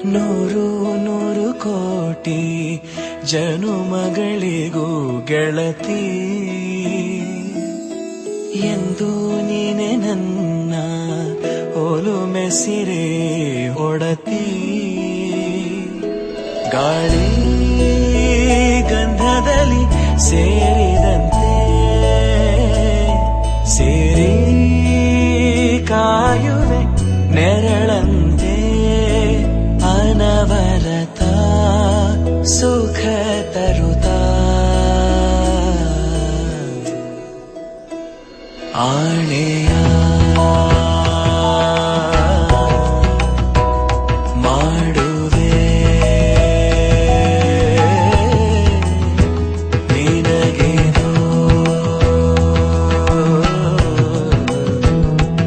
ನೂರು ನೂರು ಕೋಟಿ ಜನುಮಗಳಿಗೂ ಗೆಳತಿ ಎಂದು ನೀನೆ ನನ್ನ ಒಲುಮೆ ಸಿರೆ ಒಡತಿ. ಗಾಳಿ ಗಂಧದಲ್ಲಿ ಸೇರಿದಂತೆ ಸೇರಿ ಕಾಯುವೆ ನೆರಳಂತೆ ಅನವರತ ಸುಖ ತರುತ್ತಾ ಆಣೆಯ ಮಾಡುವೆ ನಿನಗೆದು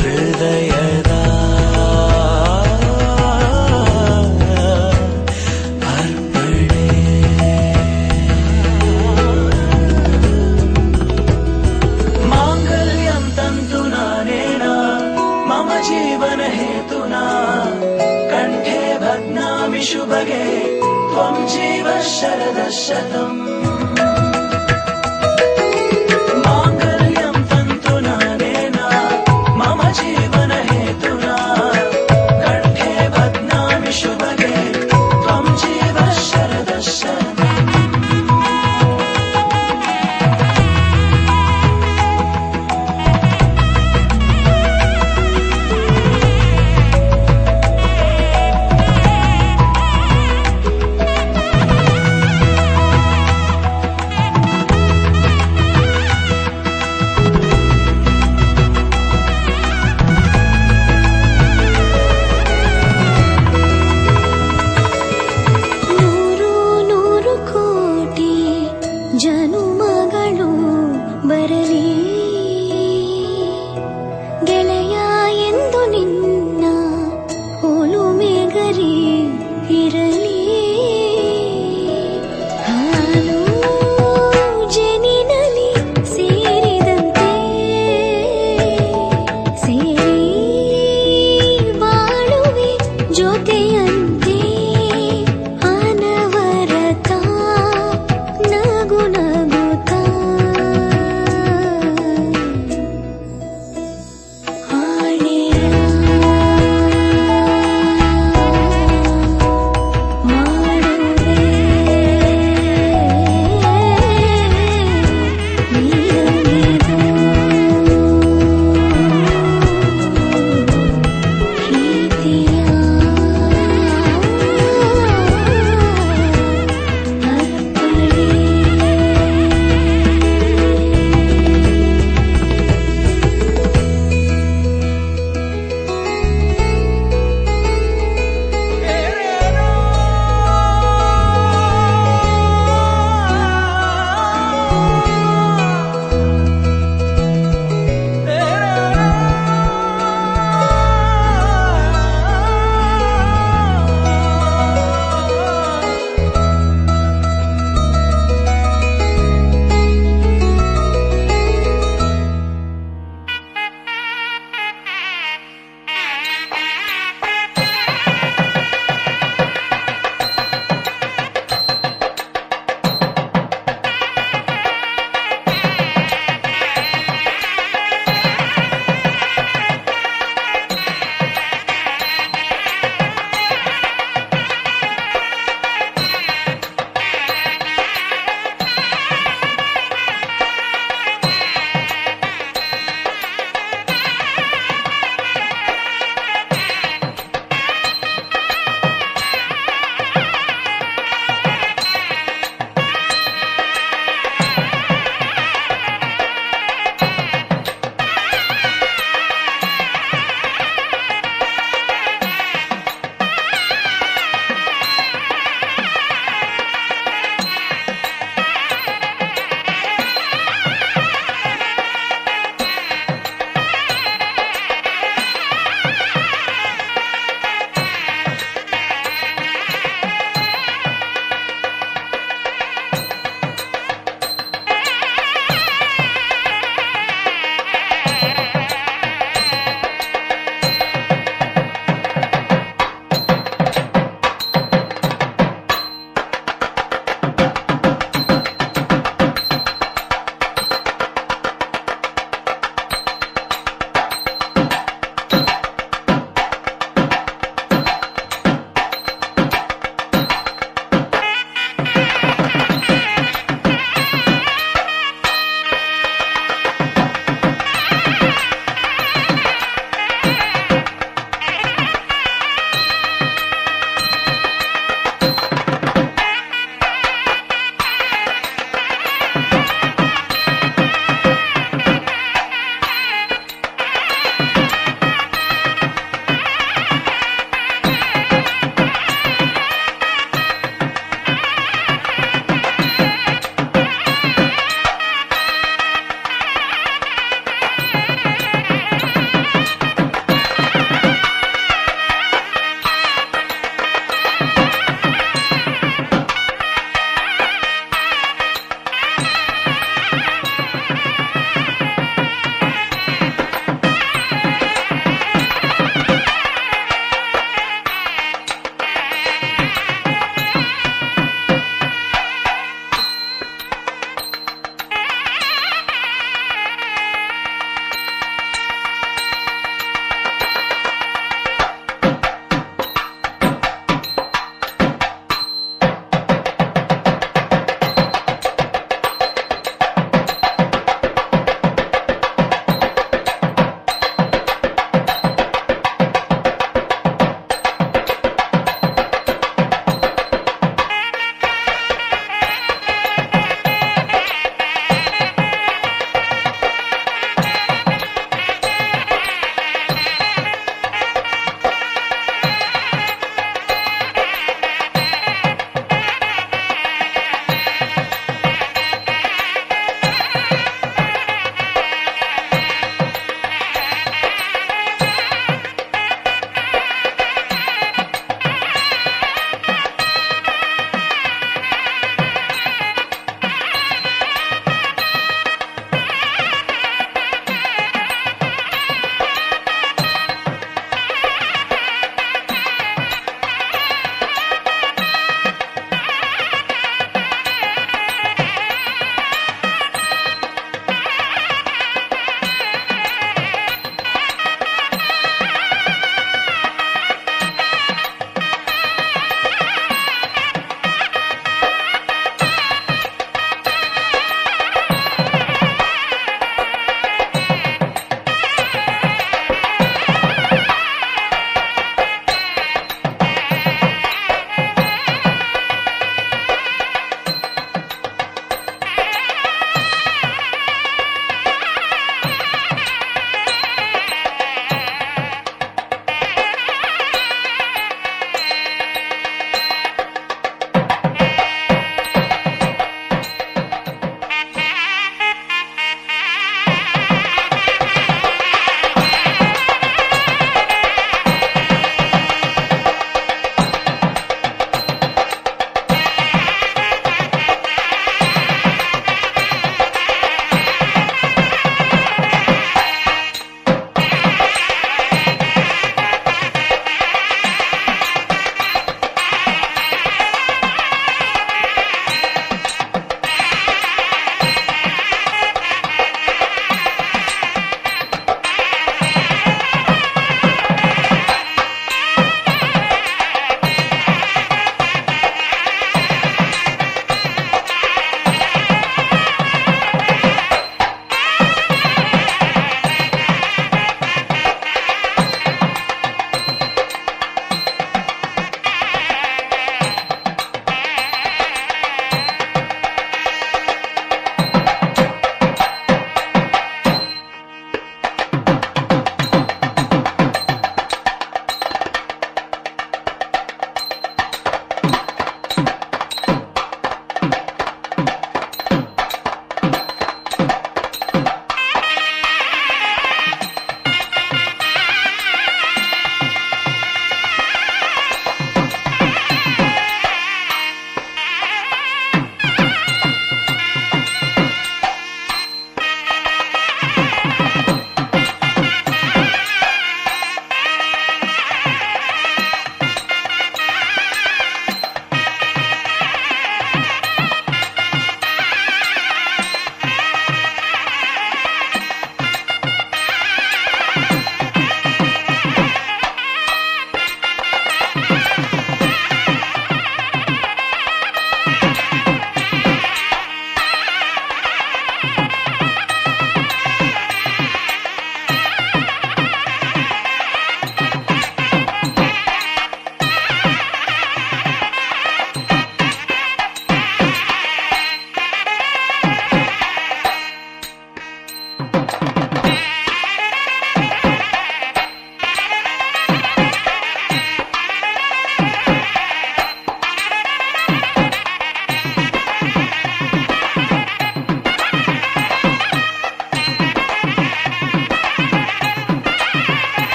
ಹೃದಯದ ಅರ್ಪಣೆ. ಮಾಂಗಲ್ಯಂ ತಂತು ನಾನೇನ ಮಮ ಜೀವನ ಹೇತುನಾ ಕಂಠೆ ಭಗ್ನಾಮಿ ಶುಭಗೆ ತ್ವಂ ಜೀವ ಶರದಃ ಶತಂ. ಮಾಂಗಲ್ಯಂ ತಂತು ನಾನೇನ ಮಮ ಜೀವನ ಹೇತುನಾ ಕಂಠೆ ಭಗ್ನಾಮಿ ಶುಭಗೆ ತ್ವಂ ಜೀವ ಶರದಃ ಶತಂ.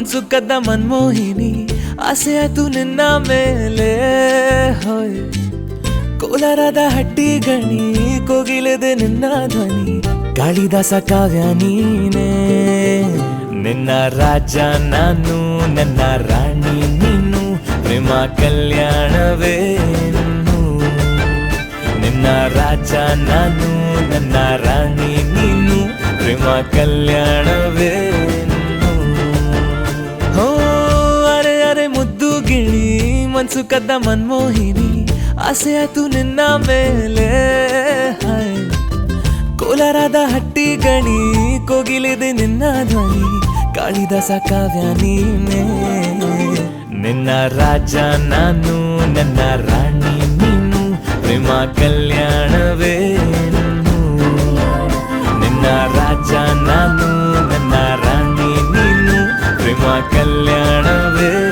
ಮನ್ಸು ಕದ್ದ ಮನ್ಮೋಹಿನಿ ಆಸೆ ಆಯ್ತು ನಿನ್ನ ಮೇಲೆ ಹೋಯ್ ಕೋಲಾರದ ಹಟ್ಟಿ ಗಣಿ ಕೋಗಿಲೆದೆ ನಿನ್ನ ಧ್ವನಿ ಕಾಳಿದಾಸ ಕಾವ್ಯ ನೀನೇ ನಿನ್ನ ರಾಜ ನಾನು ನನ್ನ ರಾಣಿ ನೀನು ಪ್ರೇಮ ಕಲ್ಯಾಣವೇನು ನಿನ್ನ ರಾಜ ನಾನು ನನ್ನ ರಾಣಿ ನೀನು ಪ್ರೇಮ ಕಲ್ಯಾಣವೇನು ಹೋ ಅರೆ ಅರೆ ಮುದ್ದು ಗಿಳಿ ಮನ್ಸು ಕದ್ದ ಮನ್ಮೋಹಿನಿ ಆಸೆ ಆಯ್ತು ನಿನ್ನ ಮೇಲೆ ಕೋಲಾರದ ಹಟ್ಟಿ ಗಣಿ ಕೋಗಿಲಿದೆ ನಿನ್ನ ಧ್ವನಿ ಕಾಳಿದಾಸ ಕಾವ್ಯ ನೀನೇ ನಿನ್ನ ರಾಜ ನಾನು ನನ್ನ ರಾಣಿ ನೀನು ಪ್ರೇಮ ಕಲ್ಯಾಣವೇನು ನಿನ್ನ ರಾಜ ನಾನು ನನ್ನ ರಾಣಿ ನೀನು ಪ್ರೇಮ ಕಲ್ಯಾಣವೇನು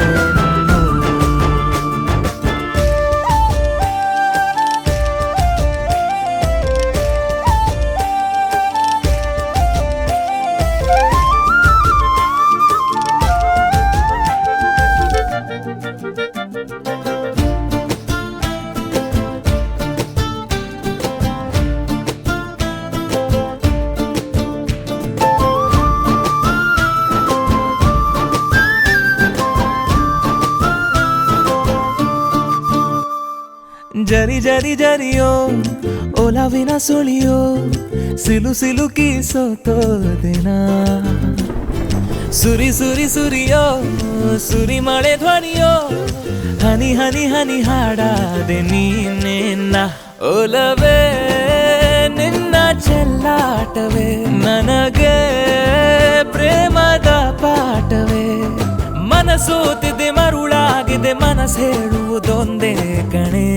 ಜರಿ ಜರಿ ಜರಿಯೋ ಓಲಾವಿನ ಸುಳಿಯೋ ಸಿಲು ಸಿಲುಕಿ ಸೋತೋದಿನ ಸುರಿ ಸುರಿ ಸುರಿಯೋ ಸುರಿ ಮಳೆ ಧ್ವನಿಯೋ ಹನಿ ಹನಿ ಹನಿ ಹಾಡಾದೆ ನೀನೆನ್ನ ಓಲವೇ ನಿನ್ನ ಚೆಲ್ಲಾಟವೇ ನನಗೆ ಪ್ರೇಮದ ಪಾಠವೇ ಮನಸೋತಿದೆ ಮರುಳಾಗಿದೆ ಮನಸ್ಸು ಹೇಳುವುದೊಂದೇ ಕಣೆ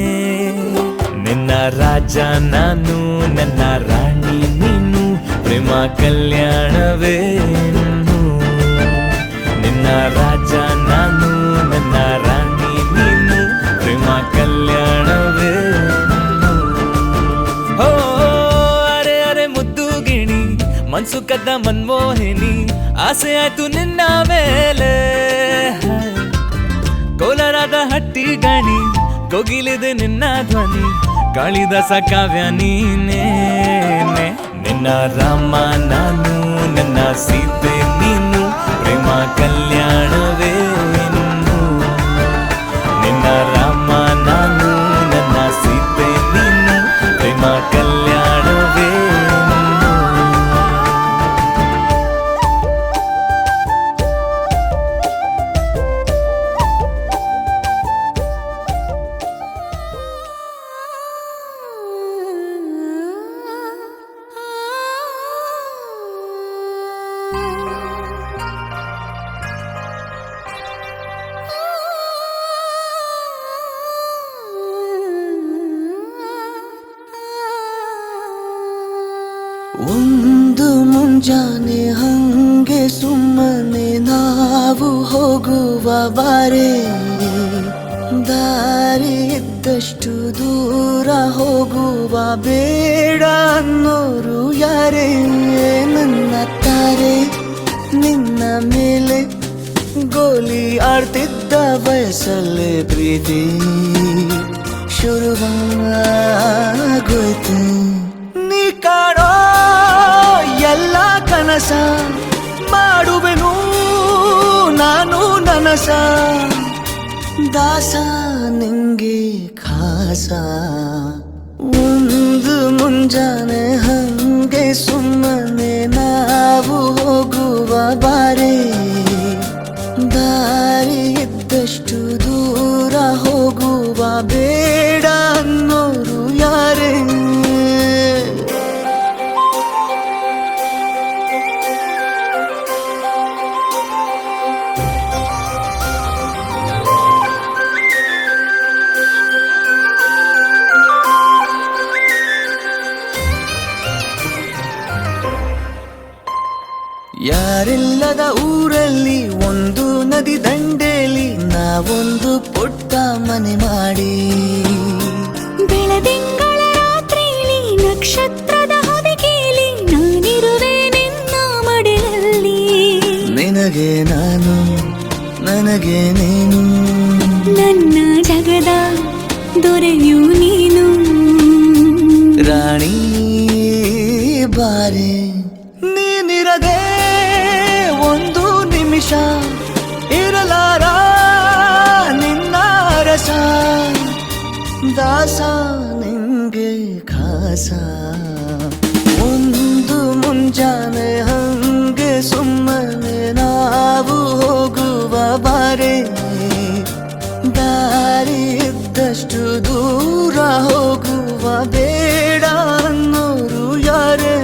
ನಿನ್ನ ರಾಜ ನಾನು ನನ್ನ ರಾಣಿ ನೀನು ಪ್ರೇಮ ಕಲ್ಯಾಣವೇನು ನಿನ್ನ ರಾಜ ನಾನು ನನ್ನ ರಾಣಿ ನೀನು ಪ್ರೇಮ ಕಲ್ಯಾಣವೇನು ಹೋ ಅರೆ ಅರೆ ಮುದ್ದು ಗಿಣಿ ಮನ್ಸು ಕದ್ದ ಮನ್ಮೋಹಿನಿ ಆಸೆ ಆಯ್ತು ನಿನ್ನ ಮೇಲೆ ಕೋಲಾರದ ಹಟ್ಟಿ ಗಣಿ ಕೋಗಿಲಿದೆ ನಿನ್ನ ಧ್ವನಿ ಕಾಳಿದಾಸ ಕಾವ್ಯ ನೀನೇ ನಿನ್ನ ರಾಮ ನಾನು ನನ್ನ ಸೀತೆ ನೀನು ಪ್ರೇಮ ಕಲ್ಯಾಣವೇನು ನಿನ್ನ ರಾಮ ನಾನು ನನ್ನ ಸೀತೆ ನೀನು ಪ್ರೇಮ ಕಲ್ಯಾಣವೇನು ಒಂದು ಮುಂಜಾನೆ ಹಂಗೆ ಸುಮ್ಮನೆ ನಾವು ಹೋಗುವ ಬಾರೆ ದಾರಿ ಇದ್ದಷ್ಟು ದೂರ ಹೋಗುವ ಬೇಡ ಅನ್ನೋರು ಯಾರೇ ನನ್ನ ತಾರೆ ನಿನ್ನ ಮೇಲೆ ಗೋಲಿ ಆಡ್ತಿದ್ದ ವಯಸ್ಸಲ್ಲೇ ಪ್ರೀತಿ ಶುರುವಾಗೋಯ್ತು ನೀ ಕಾಣೋ ಎಲ್ಲ ಕನಸ ಮಾಡುವೆನು ನಾನು ನನಸ ದಾಸ ನಿಂಗೆ ಖಾಸ ಒಂದು ಮುಂಜಾನೆ ಹಂಗೆ ಸುಮ್ಮನೆ ನಾವು ಹೋಗುವ ಬಾರೆ ದಾರಿ ಇದ್ದಷ್ಟು ದೂರ ಹೋಗುವ ಬೇಡ ಅನ್ನೋರು ಯಾರೇ ಯಾರಿಲ್ಲದ ಊರಲ್ಲಿ ಒಂದು ನದಿ ದಂಡೆಯಲ್ಲಿ ನಾವೊಂದು ಪುಟ್ಟ ಮನೆ ಮಾಡಿ ಬೆಳದಿಂಗಳ ರಾತ್ರಿಲಿ ನಕ್ಷತ್ರದ ಹೊದಿಕೆಯಲ್ಲಿ ನಾನಿರುವೆ ನಿನ್ನ ಮಡಿಲಲ್ಲಿ ನಿನಗೆ ನಾನು ನನಗೆ ನೀನು ನನ್ನ ಜಗದ ದೊರೆಯು ನೀನು ರಾಣಿ ಬಾರೆ ನೀನಿರದೆ ಒಂದು ನಿಮಿಷ ಇರಲಾರ ನಿನ್ನ ರಸ ದಾಸ ನಿಂಗೆ ಖಾಸ ಒಂದು ಮುಂಜಾನೆ ಹಂಗೆ ಸುಮ್ಮನೆ ನಾವು ಹೋಗುವ ಬಾರೆ ದಾರಿ ಇದ್ದಷ್ಟು ದೂರ ಹೋಗುವ ಬೇಡ ಅನ್ನೋರು ಯಾರೇ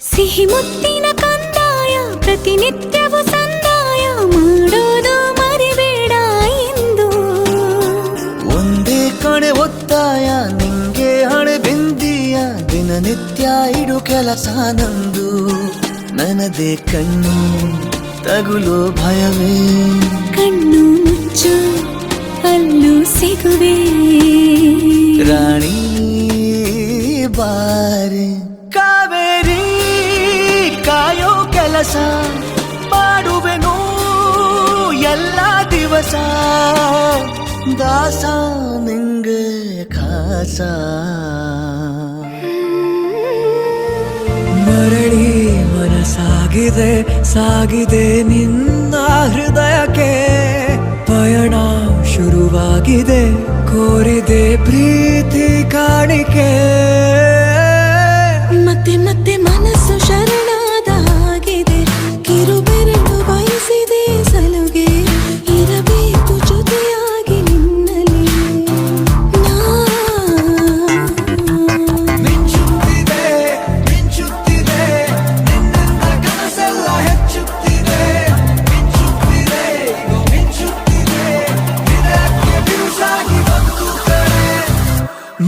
ಸಿಹಿ ಮುತ್ತಿನ ಕಂದಾಯ ಪ್ರತಿನಿತ್ಯವೂ ಸಂದಾಯ ಮಾಡೋದು ಮರಿಬೇಡ ಎಂದು ಒಂದೇ ಕಣೆ ಒತ್ತಾಯ ನಿಂಗೆ ಹಣೆ ಬಿಂದಿಯ ದಿನನಿತ್ಯ ಇಡು ಕೆಲಸ ನಂದು ನನ್ನದೇ ಕಣ್ಣು ತಗುಲೋ ಭಯವೇ ಕಣ್ಣು ಮುಚ್ಚು ಅಲ್ಲೂ ಸಿಗುವೆ ರಾಣಿ ಬಾರೆ ಕಾವೇರಿ ಕಾಯೋ ಕೆಲಸ ಮಾಡುವೆನು ಎಲ್ಲ ದಿವಸ ದಾಸ ನಿಂಗೆ ಖಾಸ ಮರಳಿ ಮನಸಾಗಿದೆ ಸಾಗಿದೆ ನಿನ್ನ ಹೃದಯಕ್ಕೆ ಪಯಣ ಶುರುವಾಗಿದೆ ಕೋರಿದೆ ಪ್ರೀತಿ ಕಾಣಿಕೆ ಮತ್ತೆ ಮತ್ತೆ ಮನಸ್ಸು ಶರಣಾದ ಹಾಗಿದೆ ಕಿರುಬೆರಳು ಬಯಸಿದೆ ಸಲುಗೆ ಇರಬೇಕು ಜೊತೆಯಾಗಿ ನಿನ್ನಲ್ಲಿ ಮಿಂಚುತ್ತಿದೆ ಮಿಂಚುತ್ತಿದೆ ನಿನ್ನಿಂದ ಕನಸೆಲ್ಲ ಹೆಚ್ಚುತ್ತಿದೆ ಮಿಂಚುತ್ತಿದೆ ಮಿಂಚುತ್ತಿದೆ ಇದಕ್ಕೆ ಬಿರುಸಾಗಿ ಬಂತು ಕಣೆ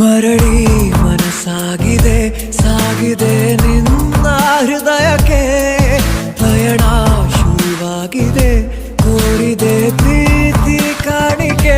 ಮರಳಿ ಮನಸ್ಸಾಗಿದೆ ಸಾಗಿದೆ ನಿನ್ನ ಹೃದಯಕ್ಕೆ ಪಯಣ ಶುರುವಾಗಿದೆ ಕೋರಿದೆ ಪ್ರೀತಿ ಕಾಣಿಕೆ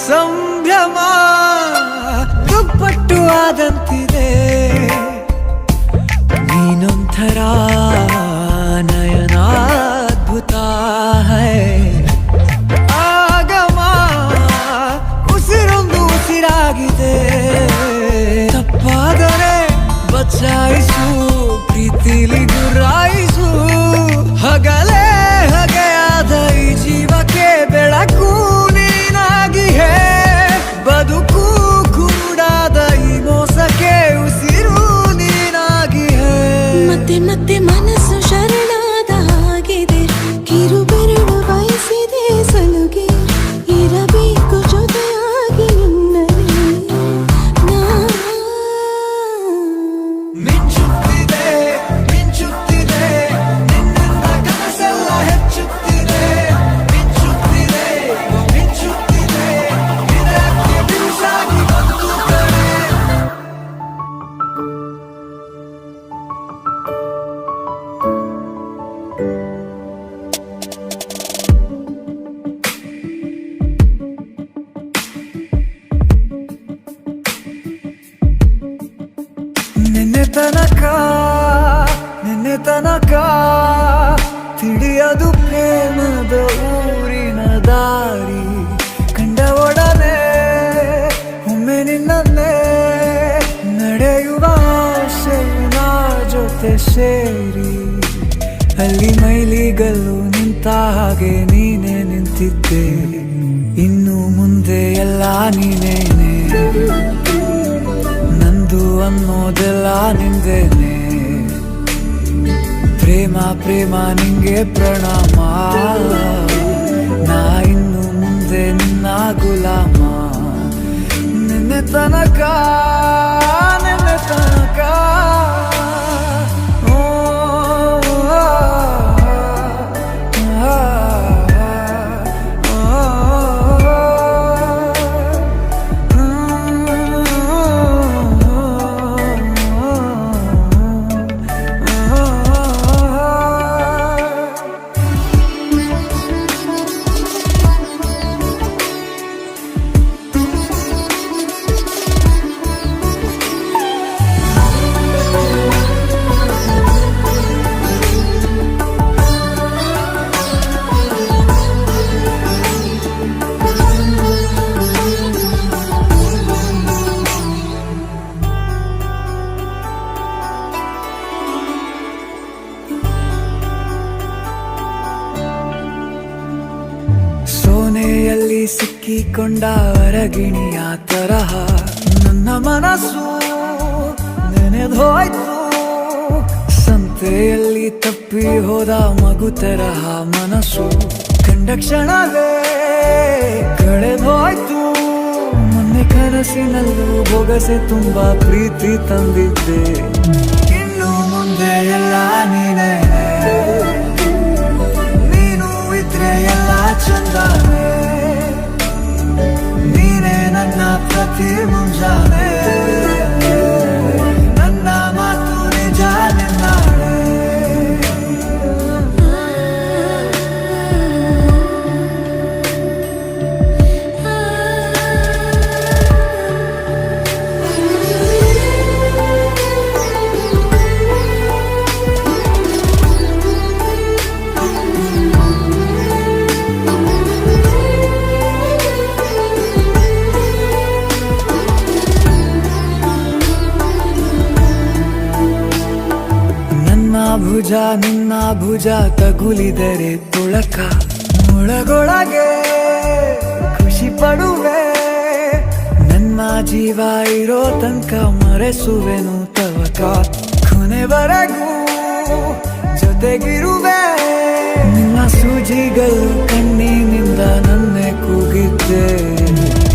ಸಂಭ್ರಮ ದುಪ್ಪಟ್ಟು ಆದಂತಿದೆ ನೀನೊಂಥರ ನಯನಾದ್ಭುತ ಹೈ ಆಗಮ ಉಸಿರೊಂದು ಉಸಿರಾಗಿದೆ ತಪ್ಪಾದರೆ ಬಚಾಯಿಸು ಪ್ರೀತಿಲಿ ಗುರಾಯಿಸು ಹಗಲೇ ಹಗೆಯಾದ ಈ ಜೀವಕ್ಕೆ ಬೆಳಕು ನೀನಾಗಿ ಹೇ ಬದುಕು ಕುರುಡಾದ ಈ ಮೋಸಕ್ಕೆ ಉಸಿರು ನೀನಾಗಿ ಹೇ ಮತ್ತೆ ಮತ್ತೆ ಮನಸ್ಸು ಶರಣಾದ ಹಾಗಿದೆ ಕಿರುಬೆರಳು ಬಯಸಿದೆ ಸಲುಗೆ ಇರಬೇಕು ಜೊತೆಯಾಗಿ ನಿನ್ನಲ್ಲಿ ಮಿಂಚುತ್ತಿದೆ ಮಿಂಚುತ್ತಿದೆ ನಿನ್ನಿಂದ ಕನಸೆಲ್ಲ ಹೆಚ್ಚುತ್ತಿದೆ ಮಿಂಚುತ್ತಿದೆ ಮಿಂಚುತ್ತಿದೆ ಇದಕ್ಕೆ ಬಿರುಸಾಗಿ ಬಂತು ಕಣೆ ನಿನ್ನೆ ತನಕ ತಿಳಿಯದು ಪ್ರೇಮದ ಊರಿನ ದಾರಿ ಕಂಡ ಒಡನೆ ಒಮ್ಮೆ ನಿನ್ನನ್ನೇ ನಡೆಯುವ ಆಸೆನ ಜೊತೆ ಸೇರಿ ಅಲ್ಲಿ ಮೈಲಿಗಲ್ಲು ನಿಂತ ಹಾಗೆ ನೀನೆ ನಿಂತಿದ್ದೆ ಇನ್ನು ಮುಂದೆ ಎಲ್ಲ ನೀನೇನೆ, ನಂದು ಅನ್ನೋದೆಲ್ಲ ನಿಂದೇನೆ. ಪ್ರೇಮ ಪ್ರೇಮ ನಿಂಗೆ ಪ್ರಣಾಮ, ನಾ ಇನ್ನು ಮುಂದೆ ನಿನ್ನ ಗುಲಾಮ. ನಿನ್ನೆ ತನಕ ನಿನ್ನೆ ತನಕ ಓ, ಆ, ಆ, ಸೋನೆಯಲ್ಲಿ ಸಿಕ್ಕಿಕೊಂಡ ಅರಗಿಣಿಯ ತರಹ ನನ್ನ ಮನಸ್ಸು ನೆನೆದೋಯ್ತು. ಸಂತೆಯಲ್ಲಿ ತಪ್ಪಿ ಹೋದ ಮಗು ತರಹ ಮನಸ್ಸು ಕಂಡ ಕ್ಷಣವೇ ಕಳೆದೋಯ್ತು. ಮೊನ್ನೆ ಕನಸಿನಲ್ಲೂ ಬೊಗಸೆ ತುಂಬಾ ಪ್ರೀತಿ ತಂದಿದ್ದೆ, ಇನ್ನು ಮುಂದೆ ಎಲ್ಲ ನೀನೇ. ನೀನು ಇದ್ರೆ ಎಲ್ಲ ಚಂದಾನೆ, ನೀನೇ ನನ್ನ ಪ್ರತಿ ಮುಂಜಾನೆ. ನನ್ನ ಮಾತು ನಿಜ ನಿನ್ನಾಳೆ. ಭುಜ ನಿನ್ನ ಭುಜ ತಗುಲಿದರೆ ತುಳಕ, ಒಳಗೊಳಗೆ ಖುಷಿ ಪಡುವೆ. ನನ್ನ ಜೀವ ಇರೋ ತನಕ ಮರೆಸುವೆನು ತವಕ, ಕೊನೆವರೆಗೂ ಜೊತೆಗಿರುವೆ. ನಿನ್ನ ಸೂಜಿಗಳು ಕಣ್ಣಿನಿಂದ ನನ್ನೆ ಕೂಗಿದ್ದೆ,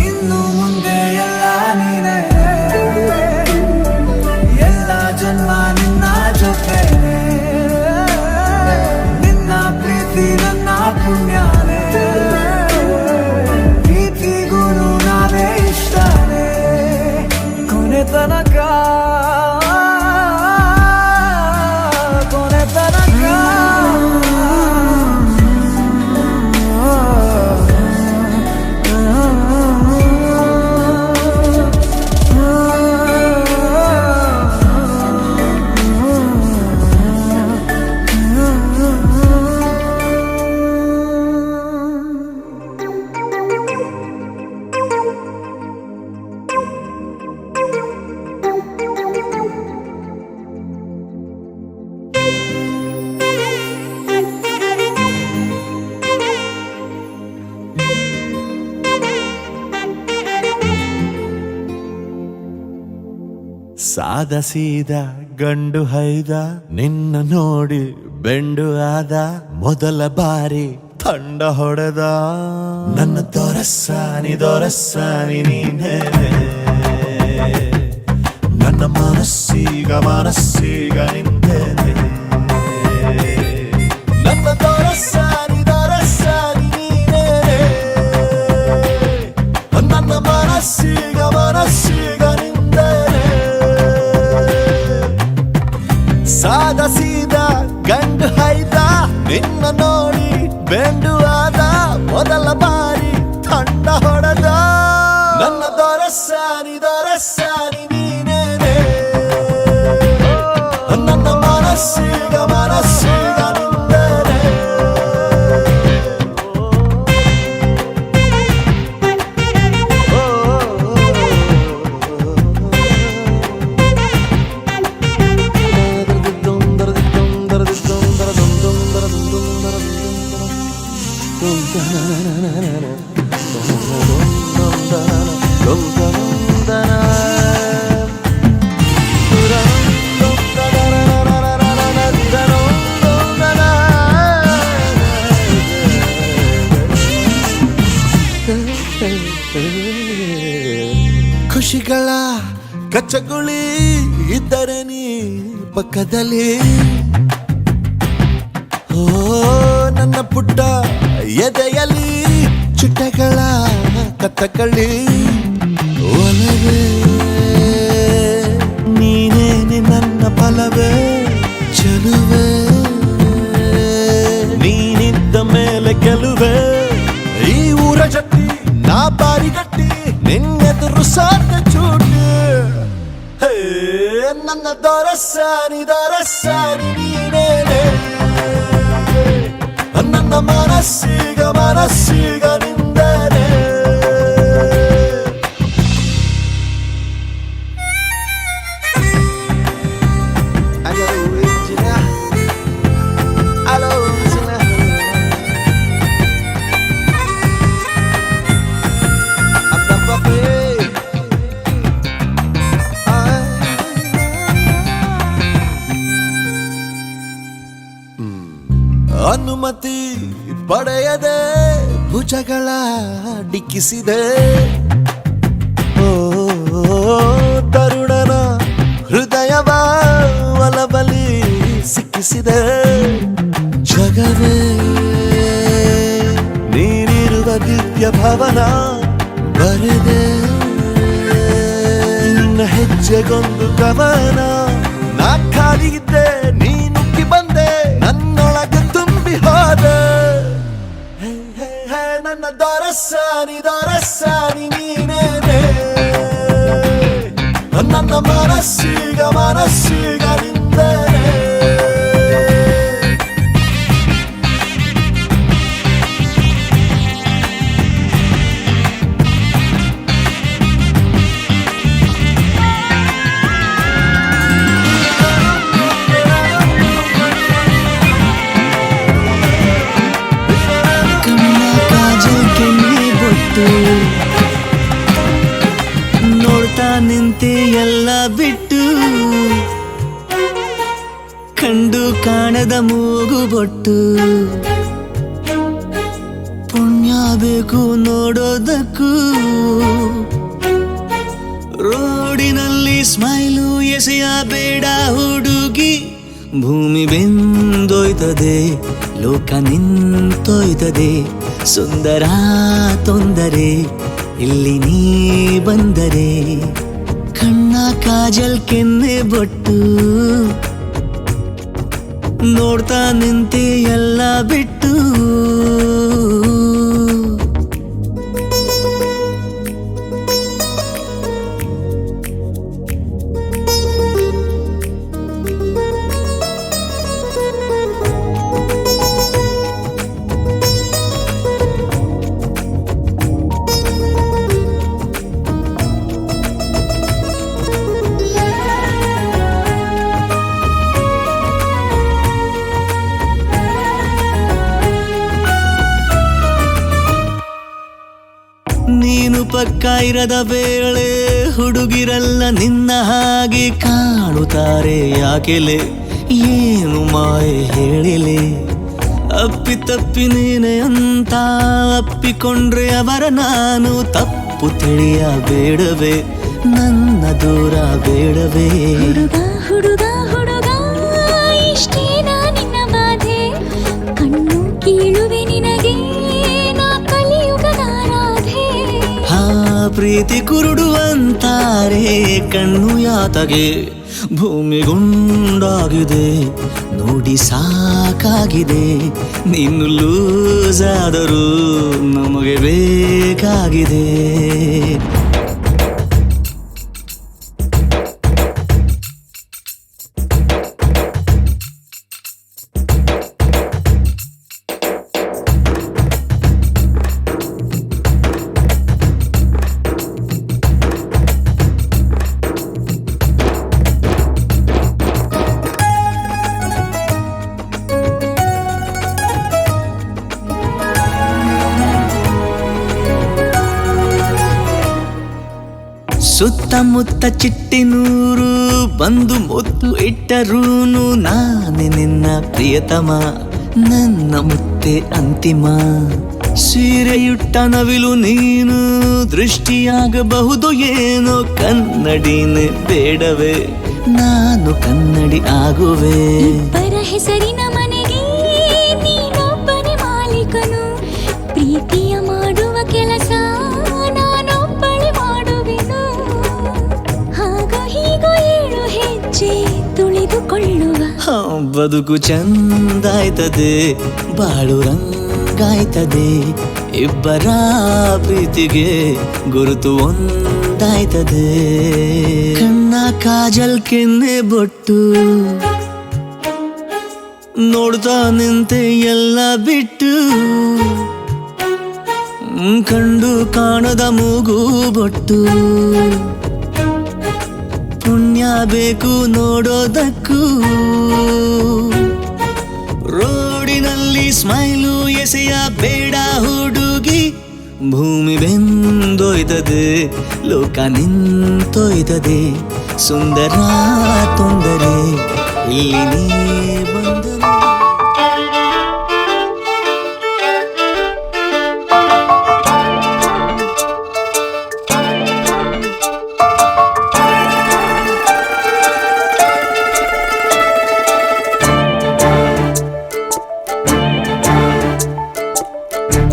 ಇನ್ನು ಮುಂದೆ ಎಲ್ಲ ನೀನೇ. ಎಲ್ಲ ಜನ್ಮ ನಿನ್ನ ಜೊತೆ, ನಿನ್ನ ಪ್ರೀತಿ ನನ್ನ ಪುಣ್ಯನೇ. ಪ್ರೀತಿಗೂ ನಾವೇ ಇಷ್ಟನೇ ಕೊನೆ ತನಕ, ಕೊನೆ ತನಕ. ಸಾದ ಸೀದ ಗಂಡು ಹೈದ, ನಿನ್ನ ನೋಡಿ ಬೆಂಡು ಆದ, ಮೊದಲ ಬಾರಿ ತಂಡ ಹೊಡೆದ. ನನ್ನ ದೊರಸ್ಸಾನಿ ನೀನೇ, ನನ್ನ ಮನಸ್ಸೀಗ ನಿಂದೇನೆ. ನನ್ನ ದೊರಸ್ಸಾನಿ ನೀನೇ, ನನ್ನ ಮನಸ್ಸೀಗ ನಿಂದೇನೆ. ಸಾದ ಸೀದ ಗಂಡು ಹೈದ, ನಿನ್ನ ನೋಡಿ ಬೆಂಡು ಆದ, ಮೊದಲ ಬಾರಿ ತಂಡ ಹೊಡೆದ. ನನ್ನ ದೊರಸ್ಸಾನಿ ನೀನೇನೆ, ನನ್ನ ಮನಸ್ಸೀಗ ನಿಂದೇನೆ. dum da na na na na na dum dum dum dum da na na ಖುಷಿಗಳ ಕಚ್ಚಗುಳಿ ಇದ್ದರೆ ನೀ ಪಕ್ಕದಲ್ಲಿ. ಓ ನನ್ನ ಪುಟ್ಟ ಎದೆಯಲ್ಲಿ ಚಿಟ್ಟೆಗಳ ಕಥಕಳಿ. ಒಲವೇ ನೀನೇನೆ ನನ್ನ ಫಲವೇ ಚೆಲುವೆ, ನೀನಿದ್ದ ಮೇಲೆ ಗೆಲುವೆ. ಈ ಊರ ಜಟ್ಟಿ ನಾ ಬಾರಿ ಗಟ್ಟಿ, ನಿನ್ನೆದುರು ಸಾಧ್ಯ ಚೂಟಿ. ಹೇ ನನ್ನ ದೊರಸಾನಿ ನೀನೇನೆ, ನನ್ನ ಮನಸ್ಸೀಗ ನಿಂದನೆ. ಅನುಮತಿ ಪಡೆಯದೆ ಭುಜಗಳ ಡಿಕ್ಕಿಸಿದೆ. ಓ ತರುಣನ ಹೃದಯವ ಒಲಬಲಿ ಸಿಕ್ಕಿಸಿದೆ. ಜಗವೇ ನೀನಿರುವ ದಿವ್ಯ ಭವನ ಬರೆದೆ, ನಿನ್ನ ಹೆಜ್ಜೆಗೊಂದು ಕವನ. ನಾ ಖಾಲಿ ಇದ್ದೆ, ನೀ ನುಗ್ಗಿ ಬಂದೆ, ನನ್ನೊಳಗೆ ತುಂಬಿ ಹೋದೆ. ನನ್ನ ದೊರಸಾನಿ ನೀನೇನೆ, ನನ್ನ ಮನಸ್ಸೀಗ ನಿಂದನೆ. ನೋಡ್ತಾ ನಿಂತೆ ಎಲ್ಲ ಬಿಟ್ಟು, ಕಂಡು ಕಾಣದ ಮೂಗು ಬೊಟ್ಟು. ಪುಣ್ಯ ಬೇಕು ನೋಡೋದಕ್ಕೂ, ರೋಡಿನಲ್ಲಿ ಸ್ಮೈಲು ಎಸೆಯ ಬೇಡ ಹುಡುಗಿ. ಭೂಮಿ ಬೆಂದೋಯ್ತದೆ, ಲೋಕ ನಿಂತೋಯ್ತದೆ, ಸುಂದರ ತೊಂದರೆ ಇಲ್ಲಿ ನೀ ಬಂದರೆ. ಕಣ್ಣ ಕಾಜಲ್ ಕೆನ್ನೆ ಬೊಟ್ಟು, ನೋಡ್ತಾ ನಿಂತೆ ಎಲ್ಲ ಬಿಟ್ಟು. ನೀನು ಪಕ್ಕ ಇರದ ವೇಳೆ ಹುಡುಗಿರಲ್ಲ ನಿನ್ನ ಹಾಗೆ ಕಾಣುತ್ತಾರೆ ಯಾಕೆಲೆ, ಏನು ಮಾಯೆ ಹೇಳಿಲೆ. ಅಪ್ಪಿ ನೀನೆ ಅಂತ ಅಪ್ಪಿಕೊಂಡ್ರೆ ಅವರ ನಾನು ತಪ್ಪು ತಿಳಿಯಬೇಡವೇ, ನನ್ನ ದೂರ ಬೇಡವೇ. ಹುಡುಗ ಇಷ್ಟೇನಾ ನಿನ್ನ ಬಾಧೆ, ಕಣ್ಣು ಕೀಳುವೆ ನಿನಗೆ ನಾ ಕಲಿಯುಗದ ರಾಧೆ. ಹಾ ಪ್ರೀತಿ ಕುರುಡುವಂತಾರೆ ಕಣ್ಣು ಯಾತಗೆ, ಭೂಮಿಗುಂಡಾಗಿದೆ ನೋಡಿ ಸಾಕಾಗಿದೆ. ನೀನು ಲೂಸ್ ಆದರೂ ನಮಗೆ ಬೇಕಾಗಿದೆ. ಸುತ್ತಮುತ್ತ ಚಿಟ್ಟಿನೂರು ಬಂದು ಮುತ್ತು ಇಟ್ಟರೂನು ನಾನೇ ನಿನ್ನ ಪ್ರಿಯತಮ, ನನ್ನ ಮುತ್ತೆ ಅಂತಿಮ. ಸೀರೆಯುಟ್ಟ ನವಿಲು ನೀನು ದೃಷ್ಟಿಯಾಗಬಹುದು ಏನೋ ಕನ್ನಡಿನೇ ಬೇಡವೇ ನಾನು ಕನ್ನಡಿ ಆಗುವೆ ಇಬ್ಬರ ಹೆಸರಿನ ಮನೆಗೆ ನೀನೊಬ್ಬನೇ ಮಾಲೀಕನು ಪ್ರೀತಿಯ ಮಾಡುವ ಕೆಲಸ ನಾನೊಬ್ಬಳೆ ಮಾಡುವೆನು ಹಾಗೋ ಹೀಗೋ 7 ಹೆಜ್ಜೆ ತುಳಿದುಕೊಳ್ಳುವ ಬದುಕು ಚಂದಾಯ್ತದೆ ಬಾಳು ರಂಗಾಯ್ತದೆ ಇಬ್ಬರ ಪ್ರೀತಿಗೆ ಗುರುತು ಒಂದಾಯ್ತದೆ ಕಣ್ಣ ಕಾಜಲ್ ಕೆನ್ನೆ ಬೊಟ್ಟು ನೋಡ್ತಾ ನಿಂತೆ ಎಲ್ಲ ಬಿಟ್ಟು ಕಂಡು ಕಾಣದ ಮೂಗು ಬೊಟ್ಟು ಪುಣ್ಯ ಬೇಕು ನೋಡೋದಕ್ಕೂ ರೋಡಿನಲ್ಲಿ ಸ್ಮೈಲು ಎಸೆಯ ಬೇಡ ಹುಡುಗಿ ಭೂಮಿ ಬೆಂದೊಯ್ತದೆ ಲೋಕ ನಿಂತೊಯ್ತದೆ ಸುಂದರ ತೊಂದರೆ ಇಲ್ಲಿ ನೀ ಬಂದರೆ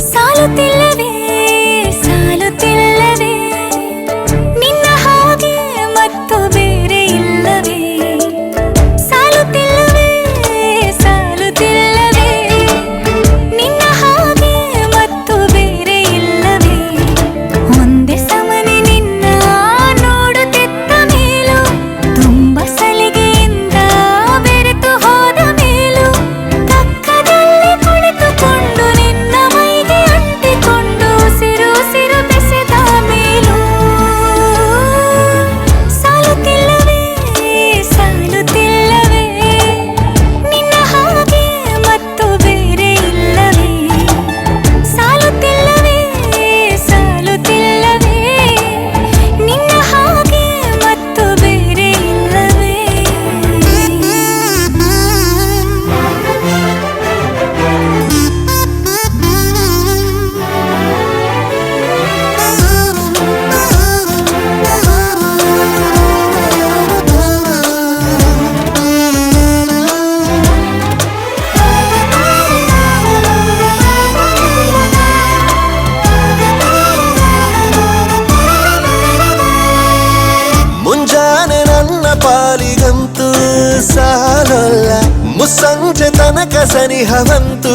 ಸಾಲುತ್ತಿಲ್ಲವೇ ಸಾಲುತ್ತಿಲ್ಲವೇ ನಿನ್ನ ಹಾಗೆ ಮತ್ತು ಬೇರೆ ಇಲ್ಲವೇ ಸಾಲುತ್ತಿಲ್ಲವೇ ಸಾಲುತ್ತಿಲ್ಲವೇ ನಿನ್ನ ಹಾಗೆ ಮತ್ತು ಬೇರೆ ಇಲ್ಲವೇ ಒಂದೇ ಸಮನೆ ನಿನ್ನ ನೋಡುತ್ತಿದ್ದ ಮೇಲೂ ತುಂಬ ಸಲಿಗೆಯಿಂದ ಬೆರೆತು ಹೋದ ಮೇಲೂ ಪಕ್ಕದಲ್ಲಿ ಕುಳಿತುಕೊಂಡು ನಿನ್ನ ಮೈಗೆ ಅಂಟಿಕೊಂಡು ಉಸಿರು ಉಸಿರು ಬೆಸೆದ ಮೇಲೂ ಸಾಲುತ್ತಿಲ್ಲವೇ ಸಾಲುತ್ತಿಲ್ಲವೇ ನಿನ್ನ ಹಾಗೆ ಮತ್ತು ಬೇರೆ ಇಲ್ಲವೇ ಸಾಲುತ್ತಿಲ್ಲವೇ ಸಾಲುತ್ತಿಲ್ಲವೇ ನಿನ್ನ ಹಾಗೆ ಮತ್ತು ಬೇರೆ ಇಲ್ಲವೇ ಮುಂಜಾನೆ ನನ್ನ ಪಾಲಿಗಂತೂ ಸಾಲೊಲ್ಲ ಮುಸ್ಸಂಜೆ ತನಕ ಸನಿಹವಂತೂ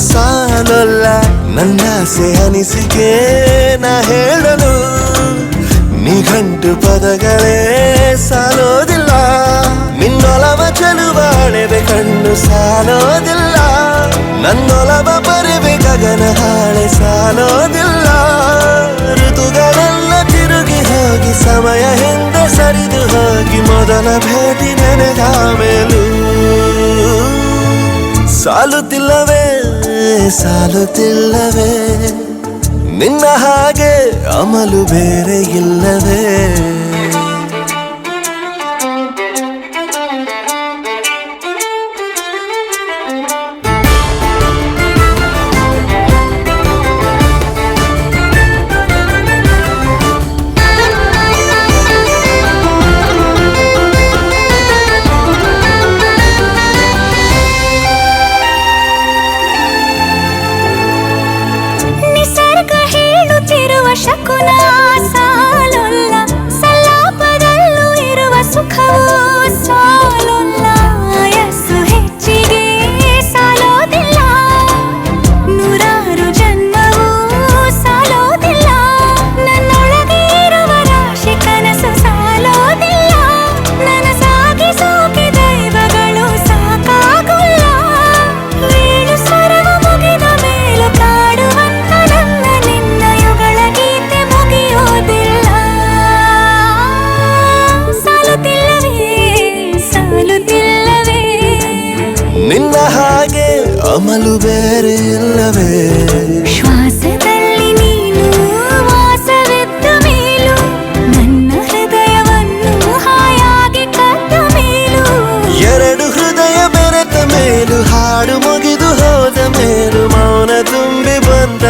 ಸಾಲೊಲ್ಲ ನನ್ನಾಸೆ ಅನಿಸಿಕೆ ನಾ ಹೇಳಲು ನಿಘಂಟು ಪದಗಳೇ ಸಾಲೋದಿಲ್ಲ ನಿನ್ನೊಲವ ಚೆಲುವಾಳೆವೆ ಕಣ್ಣು ಸಾಲೋದಿಲ್ಲ ನನ್ನೊಲವ ಬರೆವೆ ಗಗನ ಹಾಳೆ ಸಾಲೋದಿಲ್ಲ ಋತುಗಳೆಲ್ಲ ತಿರುಗಿ ಹೋಗಿ ಸಮಯ ಹಿಂದೆ ಸರಿದು ಹೋಗಿ ಮೊದಲ ಭೇಟಿ ನೆನೆದ ಮೇಲೂ ಸಾಲುತ್ತಿಲ್ಲವೇ ಸಾಲುತ್ತಿಲ್ಲವೇ ನಿನ್ನ ಹಾಗೆ ಅಮಲು ಬೇರೆ ಇಲ್ಲವೇ ನಿಸರ್ಗ ಹೇಳುತ್ತಿರುವ ಶಕುನ ಸಾಲೊಲ್ಲ ಸಲಾಪದಲ್ಲೂ ಇರುವ ಸುಖವೂ ಸಾಲೊಲ್ಲ ಆಯಸ್ಸು ಹೆಚ್ಚಿಗೆ ಸಾಲೋದಿಲ್ಲ ನೂರಾರು ಜನ್ಮವೂ ಸಾಲೋದಿಲ್ಲ ನನ್ನೊಳಗೆ ಇರುವ ರಾಶಿ ಕನಸು ಸಾಲೋದಿಲ್ಲ ನನಸಾಗಿ ಸೋಕಿ ದೈವಗಳು ಸಾಕಾಗುಲ್ಲ ವೇಣು ಸ್ವರವ ಮುಗಿದ ಮೇಲೂ ಕಾಡುವಂತ ನನ್ನ ನಿನ್ನ ಯುಗಳ ಗೀತೆ ಮುಗಿಯೋದಿಲ್ಲ ಸಾಲುತ್ತಿಲ್ಲವೇ ಸಾಲುತ್ತಿಲ್ಲವೇ ನಿನ್ನ ಹಾಗೆ ಅಮಲು ಬೇರೆ ಇಲ್ಲವೇ ಶ್ವಾಸದಲ್ಲಿ ನೀನು ವಾಸವಿದ್ದ ಮೇಲೂ ನನ್ನ ಹೃದಯವನ್ನು ಹಾಯಾಗಿ ಕದ್ದ ಮೇಲೂ ಎರಡು ಹೃದಯ ಬೆರೆತ ಮೇಲೂ ಹಾಡು ಮುಗಿದು ಹೋದ ಮೇಲೂ ಮೌನ ತುಂಬಿ ಬಂದ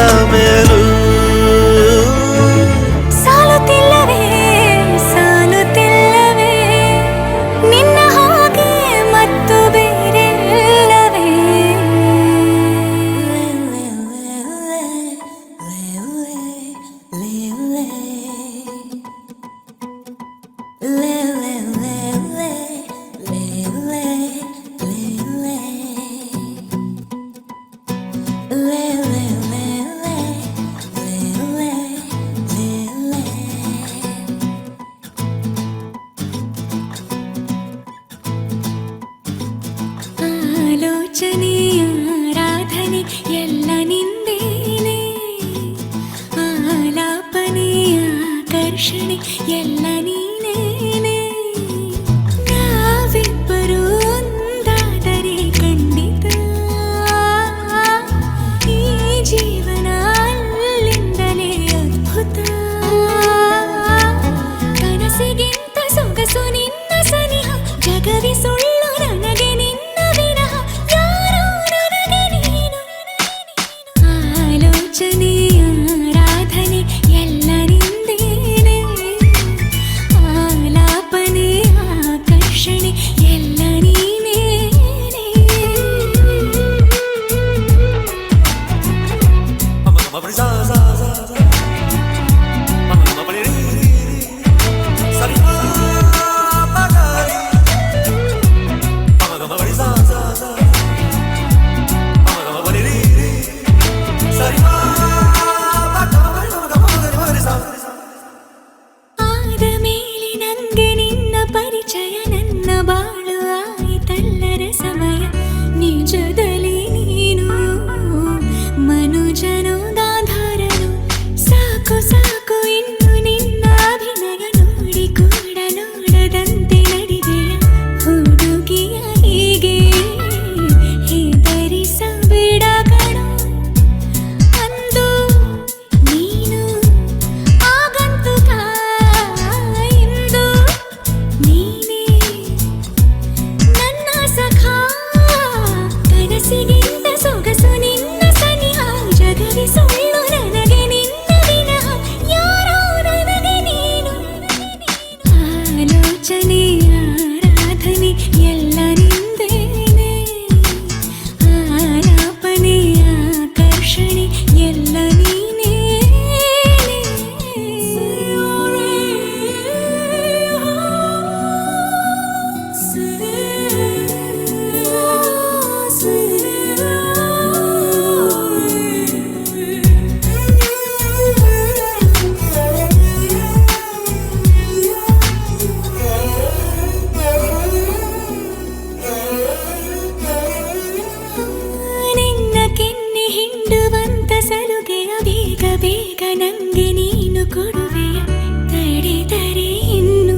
ಆಲೋಚನೆಯ ಆರಾಧನೆ ಎಲ್ಲ ನಿಂದೇನೆ, ಆಲಾಪನೆಯ ಆಕರ್ಷಣೆ ಎಲ್ಲ ನೀನೇನೆ. ನಾವಿಬ್ಬರು ಒಂದಾದರೆ ಖಂಡಿತ ಈ ಜೀವನ ಅಲ್ಲಿಂದಲೇ ಅದ್ಭುತ. ಕನಸಿಗಿಂತ ಸೊಗಸು ನಿನ್ನ ಸನಿಹ, ಜಗವಿ ಸುಳ್ಳು ನನಗೆ ನಿನ್ನ ವಿನಃ, ಯಾರೋ ನನಗೆ ನೀನು. ಆಲೋಚನೆಯ ಆರಾಧನೆ ಎಲ್ಲ ನಿಂದೇನೆ, ಆಲಾಪನೆ ಆಕರ್ಷಣೆ ಎಲ್ಲ ನೀನೇನೆ. ಆದ ಮೇಲೆ ನಂಗೆ ನಿನ್ನ ಪರಿಚಯ, ನನ್ನ ಬಾಳು ಆಯಿತಲ್ಲರ ಸಮಯ. ನಿಜದಲ್ಲಿ ನೀನು ಮನುಜನು ಗಾಂಧಾರನು, ಸಾಕು ಸಾಕು ಇನ್ನು ನಿನ್ನ ಅಭಿನಯ. ನೋಡಿ ಕೂಡ ನೋಡದಂತೆ ನಡೆದೆಯ ಹುಡುಗಿಯ ಹೀಗೆ ಹೆದರಿಸಬೇಡ ಕಣೋ. ಅಂದು ನೀನು ಆಗಂತುಕ, ಇಂದು ನೀನೇ ನನ್ನ ಸಖ. ಕನಸಿಗಿಂತ ಸೊಗಸು ನಿನ್ನ ಸನಿಹ, ಜಗವಿ ಸುಳ್ಳು ನನಗೆ ನಿನ್ನ ವಿನಃ, ಯಾರೋ ನನಗೆ ನೀನು. ಆಲೋಚನೆಯ ಆರಾಧನೆ ಎಲ್ಲ ನಿಂದೇನೆ, ಆಲಾಪನೆಯ ಆಕರ್ಷಣೆ ಎಲ್ಲ ನೀನೇನೆ. ನಿನ್ನ ಕೆನ್ನೆ ಹಿಂಡುವಂತ ಸಲುಗೆಯ ಬೇಗ ಬೇಗ ನಂಗೆ ನೀನು ಕೊಡುವೆಯ. ತಡೆದರೆ ಇನ್ನು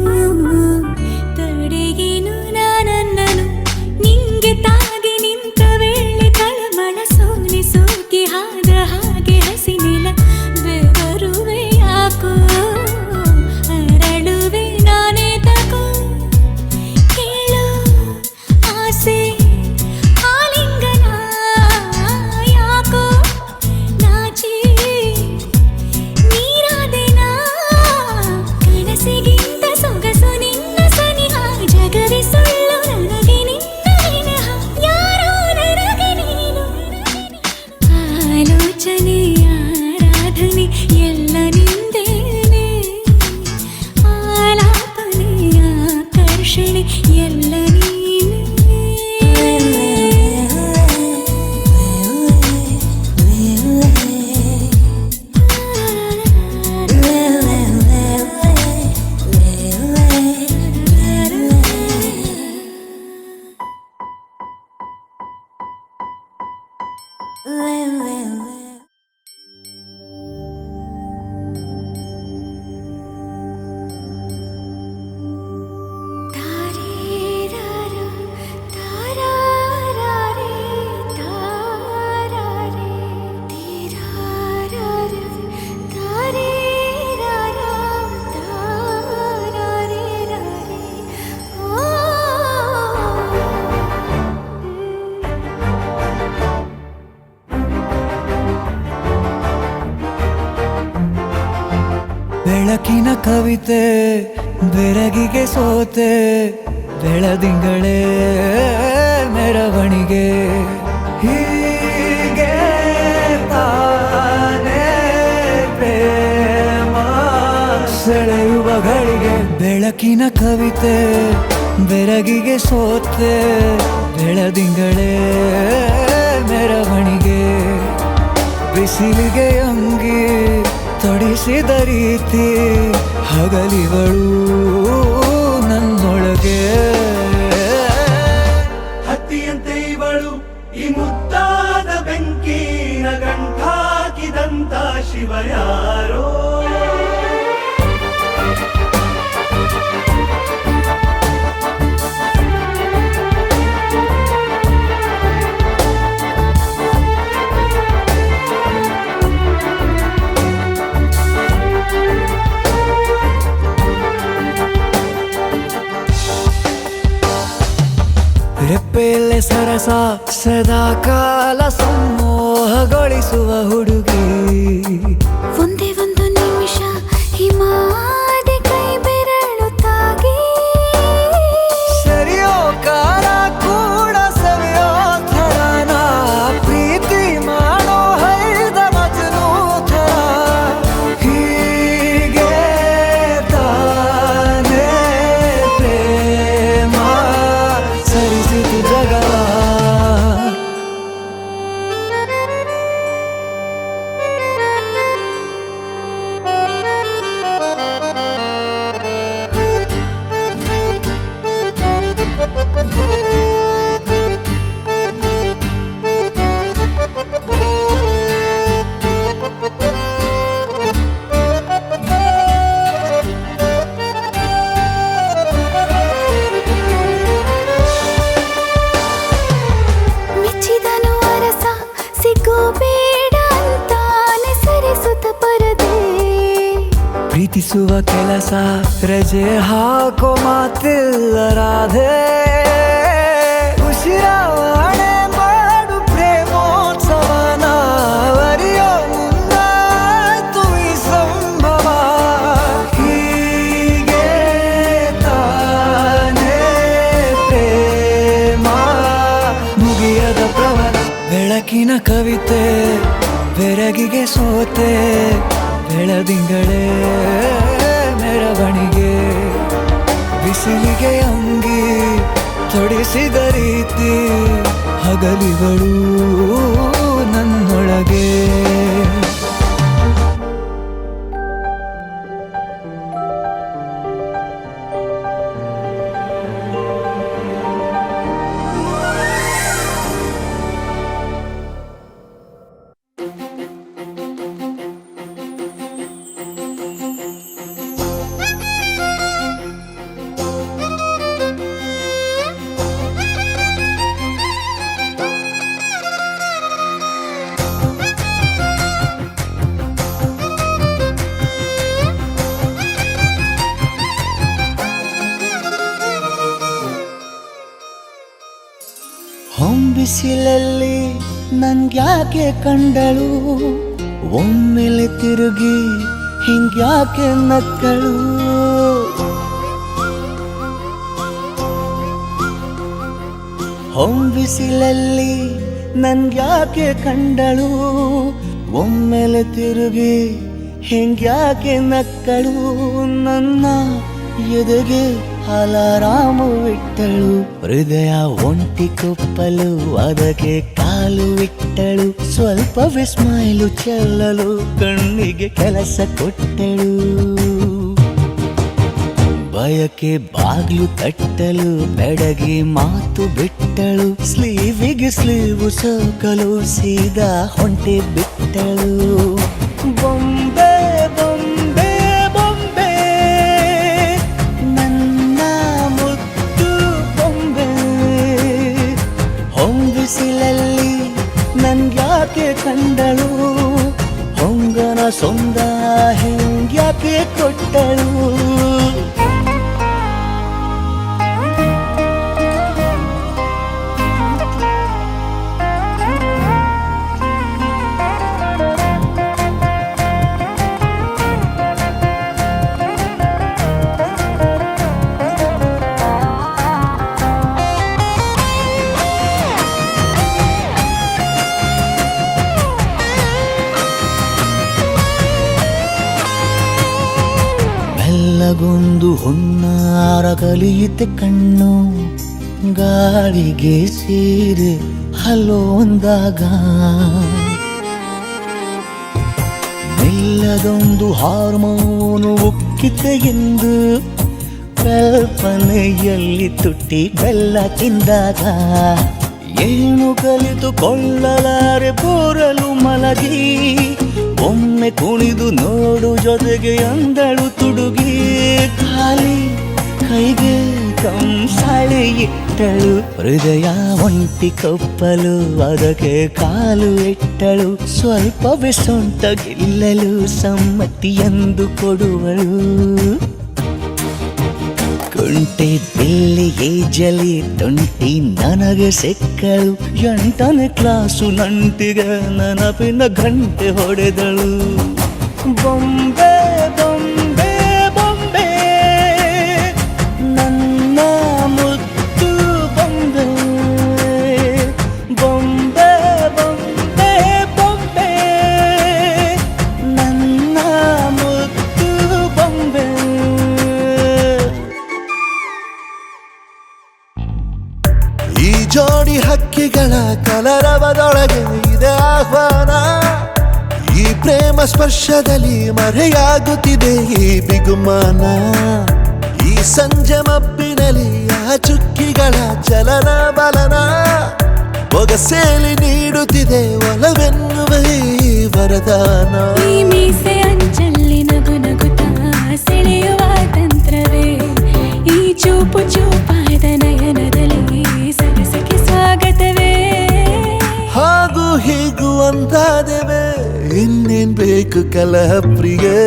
ತಡೆಗೇನು ನಾನನ್ನನು, ನಿಂಗೆ ತಾಗಿ ನಿಂತ ವೇಳೆ ತಳಮಳ ಸೋನೆ ಸೋಕಿ ಹಾದ ಹಾಗೆ ಹಸಿನೆಲ. ಬೆವರುವೆ ಯಾಕೋ ಅರಳುವೆ ನಾನೇ ತಗೋ, ಕೇಳೋ ಆಸೆ ಆಲಿಂಗನ ಯಾಕೋ ನಾಚಿ ನೀರಾದೆನಾ. ಕನಸಿಗಿಂತ ಸೊಗಸು ನಿನ್ನ ಸನಿಹ, ಜಗವಿ ಸುಳ್ಳು ನನಗೆ ನಿನ್ನ ವಿನಃ, ಯಾರೋ ನನಗೆ ನೀನು. ಆಲೋಚನೆಯ ಆರಾಧನೆ ಎಲ್ಲ ನಿಂದೇನೆ, ಆಲಾಪನೆಯ ಆಕರ್ಷಣೆ ಎಲ್ಲ ಬೆಳಕಿನ ಕವಿತೆ ಬೆರಗಿಗೆ ಸೋತೆ, ಬೆಳದಿಂಗಳೇ ಮೆರವಣಿಗೆ. ಹೀಗೆ ತಾನೇ ಪ್ರೇಮ ಸೆಳೆಯುವ ಗಳಿಗೆ ಬೆಳಕಿನ ಕವಿತೆ ಬೆರಗಿಗೆ ಸೋತೆ ಬೆಳದಿಂಗಳೇ ಮೆರವಣಿಗೆ ಬಿಸಿಲಿಗೆ ಅಂಗಿ ತೊಡಿಸಿದ ರೀತಿ ಹಗಲಿಗಳು ನನ್ನೊಳಗೆ ಹತ್ತಿಯಂತೆ ಇವಳು ಈ ಮುದ್ದಾದ ಬೆಂಕಿನ ಗಂಟಾಕಿದಂತ ಶಿವ ಯಾರೋ ರೆಪ್ಪೆಯಲ್ಲೇ ಸರಸ ಸದಾ ಕಾಲ ಸಂಮೋಹಗೊಳಿಸುವ ಹುಡುಗಿ ಒಂದೇ ಒಂದು ನಿಮಿಷ ಹಿಮಾದಿ ಕೈ ಬೆರಳು ತಾಗಿ ಸರಿಯೋ ಕಾಲ ಕೂಡ ಸವಿಯೋ ಥರನ ಪ್ರೀತಿ ಮಾಡೋ ಹೈದ ಮಜನು ಥರ ಹೀಗೆ ತಾನೇ ಪ್ರೇಮ ಸರಿಸಿತು ಜಗವ ಮೆಚ್ಚಿದನು ಅರಸ ಸಿಗೋಬೇಡ ಅಂತಾನೆ ಸರಿಸುತ್ತ ಪರದೆ ಪ್ರೀತಿಸುವ ಕೆಲಸ ರಜೆ ಹಾಕೋ ಮಾತಿಲ್ಲ ರಾಧೆ ಉಸಿರಾವಣೆ ಮಾಡು ಪ್ರೇಮೋತ್ಸವನ ಅರಿಯೋ ಮುಂದಾಯ್ತು ಈ ಸಂಭವ ಹೀಗೆ ತಾನೇ ಪ್ರೇಮ ಮುಗಿಯದ ಪ್ರವರ ಬೆಳಕಿನ ಕವಿತೆ ಬೆರಗಿಗೆ ಸೋತೆ ಬೆಳದಿಂಗಳೇ ಮೆರವಣಿಗೆ ಬಿಸಿಲಿಗೆ ಅಂಗಿ ತೊಡಿಸಿದ ರೀತಿ ಹಗಲಿಗಳು ನನ್ನೊಳಗೆ ಹೊಂಬಿಸಿಲಲ್ಲಿ ನನ್ಗ್ಯಾಕೆ ಕಂಡಳು ಒಮ್ಮೆಲೆ ತಿರುಗಿ ಹಿಂಗ್ಯಾಕೆ ನಕ್ಕಳು ಹೊಂಬಿಸಿಲಲ್ಲಿ ನನ್ಗ್ಯಾಕೆ ಕಂಡಳು ಒಮ್ಮೆಲೆ ತಿರುಗಿ ಹಿಂಗ್ಯಾಕೆ ನಕ್ಕಳು ನನ್ನ ಎದೆಗೆ ಅಲಾರಾಮು ಇಟ್ಟಳು ಹೃದಯ ಒಂಟಿ ಕೊಪ್ಪಲು ಅದಕ್ಕೆ ಕಾಲು ಇಟ್ಟಳು ಸ್ವಲ್ಪ ವಿಸ್ಮೈಲು ಚೆಲ್ಲಲು ಕಣ್ಣಿಗೆ ಕೆಲಸ ಕೊಟ್ಟಳು ಬಯಕೆ ಬಾಗ್ಲು ತಟ್ಟಲು ಬೆಡಗಿ ಮಾತು ಬಿಟ್ಟಳು ಸ್ಲೀವಿಗೆ ಸ್ಲೀವು ಸೋಕಲು ಸೀದಾ ಹೊಂಟೆ ಬಿಟ್ಟಳು ಬೊಂಬೆ ಬೊಂಬೆ ಬೊಂಬೆ ನನ್ನ ಮುದ್ದು ಬೊಂಬೆ ಹೊಂಬಿಸಿಲಲ್ಲಿ ನನ್ಗ್ಯಾಕೆ ಕಂಡಳು ಹೊಂಗನ ಸೊಂದ ಹೆಂಗ್ಯಾಕೆ ಕೊಟ್ಟಳು ಒಂದು ಹೊನ್ನಾರ ಕಲಿಯುತ್ತೆ ಕಣ್ಣು ಗಾಳಿಗೆ ಸೀರೆ ಹಲೋ ಅಂದಾಗ ಮೆಲ್ಲದೊಂದು ಹಾರ್ಮೋನು ಉಕ್ಕಿತೆ ಎಂದು ಕಲ್ಪನೆಯಲ್ಲಿ ತುಟ್ಟಿ ಬೆಲ್ಲ ತಿಂದಾಗ ಏನು ಕಲಿತುಕೊಳ್ಳಲಾರೆ ಬೋರಲು ಮಲಗಿ ಒಮ್ಮೆ ಕುಣಿದು ನೋಡು ಜೊತೆಗೆ ಅಂದಳು ತುಡುಗಿ ಖಾಲಿ ಕೈಗೆ ಕಂಸಾಳೆ ಇಟ್ಟಳು ಹೃದಯ ಒಂಟಿ ಕಪ್ಪಲು ಅದಕ್ಕೆ ಕಾಲು ಇಟ್ಟಳು ಸ್ವಲ್ಪವೇ ಸೊಂಟ ಗೆಲ್ಲಲು ಸಮ್ಮತಿ ಎಂದು ಕೊಡುವಳು ಕುಂಟೆ ಬಿಲ್ಲಿಗೆ ಜಲಿ ತುಂಟಿ ನನಗೆ ಸಿಕ್ಕಳು 8ನೇ ಕ್ಲಾಸು ನಂಟಿಗೆ ನೆನಪಿನ ಗಂಟೆ ಹೊಡೆದಳು ಬೊಂಬೆ ಬೊಂಬೆ ಬೊಂಬೆ ನನ್ನ ಮುದ್ದು ಬೊಂಬೆ ಬೊಂಬೆ ಬೊಂಬೆ ಬೊಂಬೆ ನನ್ನ ಮುದ್ದು ಬೊಂಬೆ. ಈ ಜೋಡಿ ಹಕ್ಕಿಗಳ ಕಲರವದೊಳಗೆ ಇದೆ ಆಹ್ವಾನ ಈ ಪ್ರೇಮ ಸ್ಪರ್ಶದಲ್ಲಿ ಮರೆಯಾಗುತ್ತಿದೆ ಈ ಬಿಗುಮಾನ ಈ ಸಂಜೆ ಮಬ್ಬಿನಲ್ಲಿ ಆ ಚುಕ್ಕಿಗಳ ಚಲನ ಬಲನ ಒಗಸೇಲಿ ನೀಡುತ್ತಿದೆ ಒಲವೆನ್ನುವ ಈ ವರದಾನ ಈ ಮೀಸೆ ಅಂಚಲ್ಲಿ ನಗು ನಗುತ್ತಾ ಸೆಳೆಯುವ ತಂತ್ರವೇ ಈ ಚೂಪು ಚೂಪಾದ ನಯನದಲ್ಲಿ ಸರಸಕ್ಕೆ ಸ್ವಾಗತವೇ ಹಾಗೂ ಹೀಗೂ ಅಂತಾದೆವೆ ಇನ್ನೇನ್ ಬೇಕು ಕಲಹ ಪ್ರಿಯೆ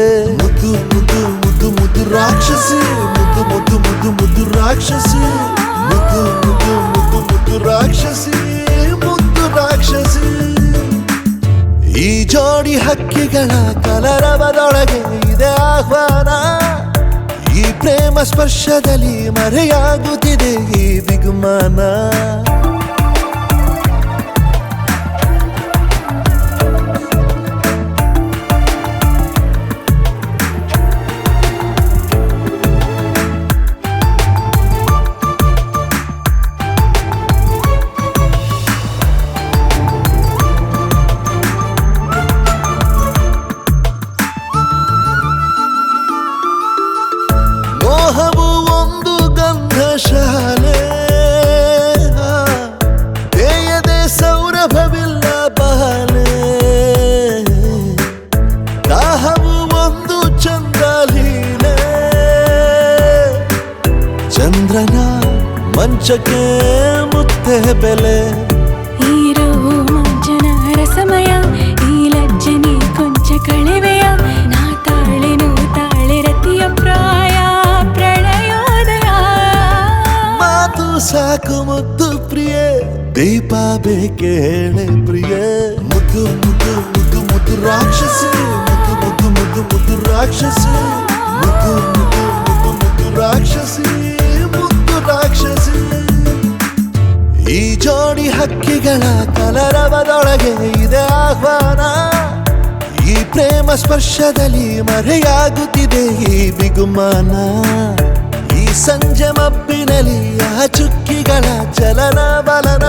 ಮುದ್ದು ಮುದ್ದು ಮುದ್ದು ಮುದ್ದು ರಾಕ್ಷಸಿ ಮುದ್ದು ಮುದ್ದು ಮುದ್ದು ಮುದ್ದು ರಾಕ್ಷಸಿ ಮುದ್ದು ಮುದ್ದು ಮುದ್ದು ಮುದ್ದು ರಾಕ್ಷಸಿ ಮುದ್ದು ರಾಕ್ಷಸಿ ಈ ಜೋಡಿ ಹಕ್ಕಿಗಳ ಕಲರವದೊಳಗೆ ಇದೆ ಆಹ್ವಾನ ಈ ಪ್ರೇಮ ಸ್ಪರ್ಶದಲ್ಲಿ ಮರೆಯಾಗುತ್ತಿದೆ ಈ ಬಿಗುಮಾನ ಮೋಹವು ಒಂದು ಗಂಧಶಾಲೆ ಬೇಯದೆ ಸೌರಭವಿಲ್ಲ ಬಾಲೆ ದಾಹವು ಒಂದು ಚಂದ್ರಲೀಲೆ ಚಂದ್ರನ ಮಂಚಕ್ಕೆ ಮುತ್ತೆ ಬೆಲೆ ಈರೋ ಮಂಚನ ರಸಮಯ ಈ ಲಜ್ಜನೆ ಕೊಂಚ ಕಳೆವೆಯ ನಾ ತಾಳೆನು ತಾಳೆ ರತಿಯ ಪ್ರಾಯ ಪ್ರಣಯೋದಯ ಮಾತು ಸಾಕು ಮುದ್ದು ಪ್ರಿಯೆ ದೀಪ ಬೇಕೆ ಹೇಳೆ ಪ್ರಿಯೆ ಮುದ್ದು ಮುದ್ದು ಮುದ್ದು ಮುದ್ದು ರಾಕ್ಷಸಿ ಮುದ್ದು ಮುದ್ದು ಮುದ್ದು ಮುದ್ದು ರಾಕ್ಷಸಿ ಮುದ್ದು ಮುದ್ದು ಮುದ್ದು ಮುದ್ದು ರಾಕ್ಷಸಿ ಮುದ್ದು ರಾಕ್ಷಸಿ ಈ ಜೋಡಿ ಹಕ್ಕಿಗಳ ಕಲರವದೊಳಗೆ ಇದೆ ಆಹ್ವಾನ ಈ ಪ್ರೇಮ ಸ್ಪರ್ಶದಲ್ಲಿ ಮರೆಯಾಗುತ್ತಿದೆ ಈ ಬಿಗುಮಾನ ಈ ಸಂಜೆ ಮಬ್ಬಿನಲ್ಲಿ ಆ ಚುಕ್ಕಿಗಳ ಚಲನ ಬಲನ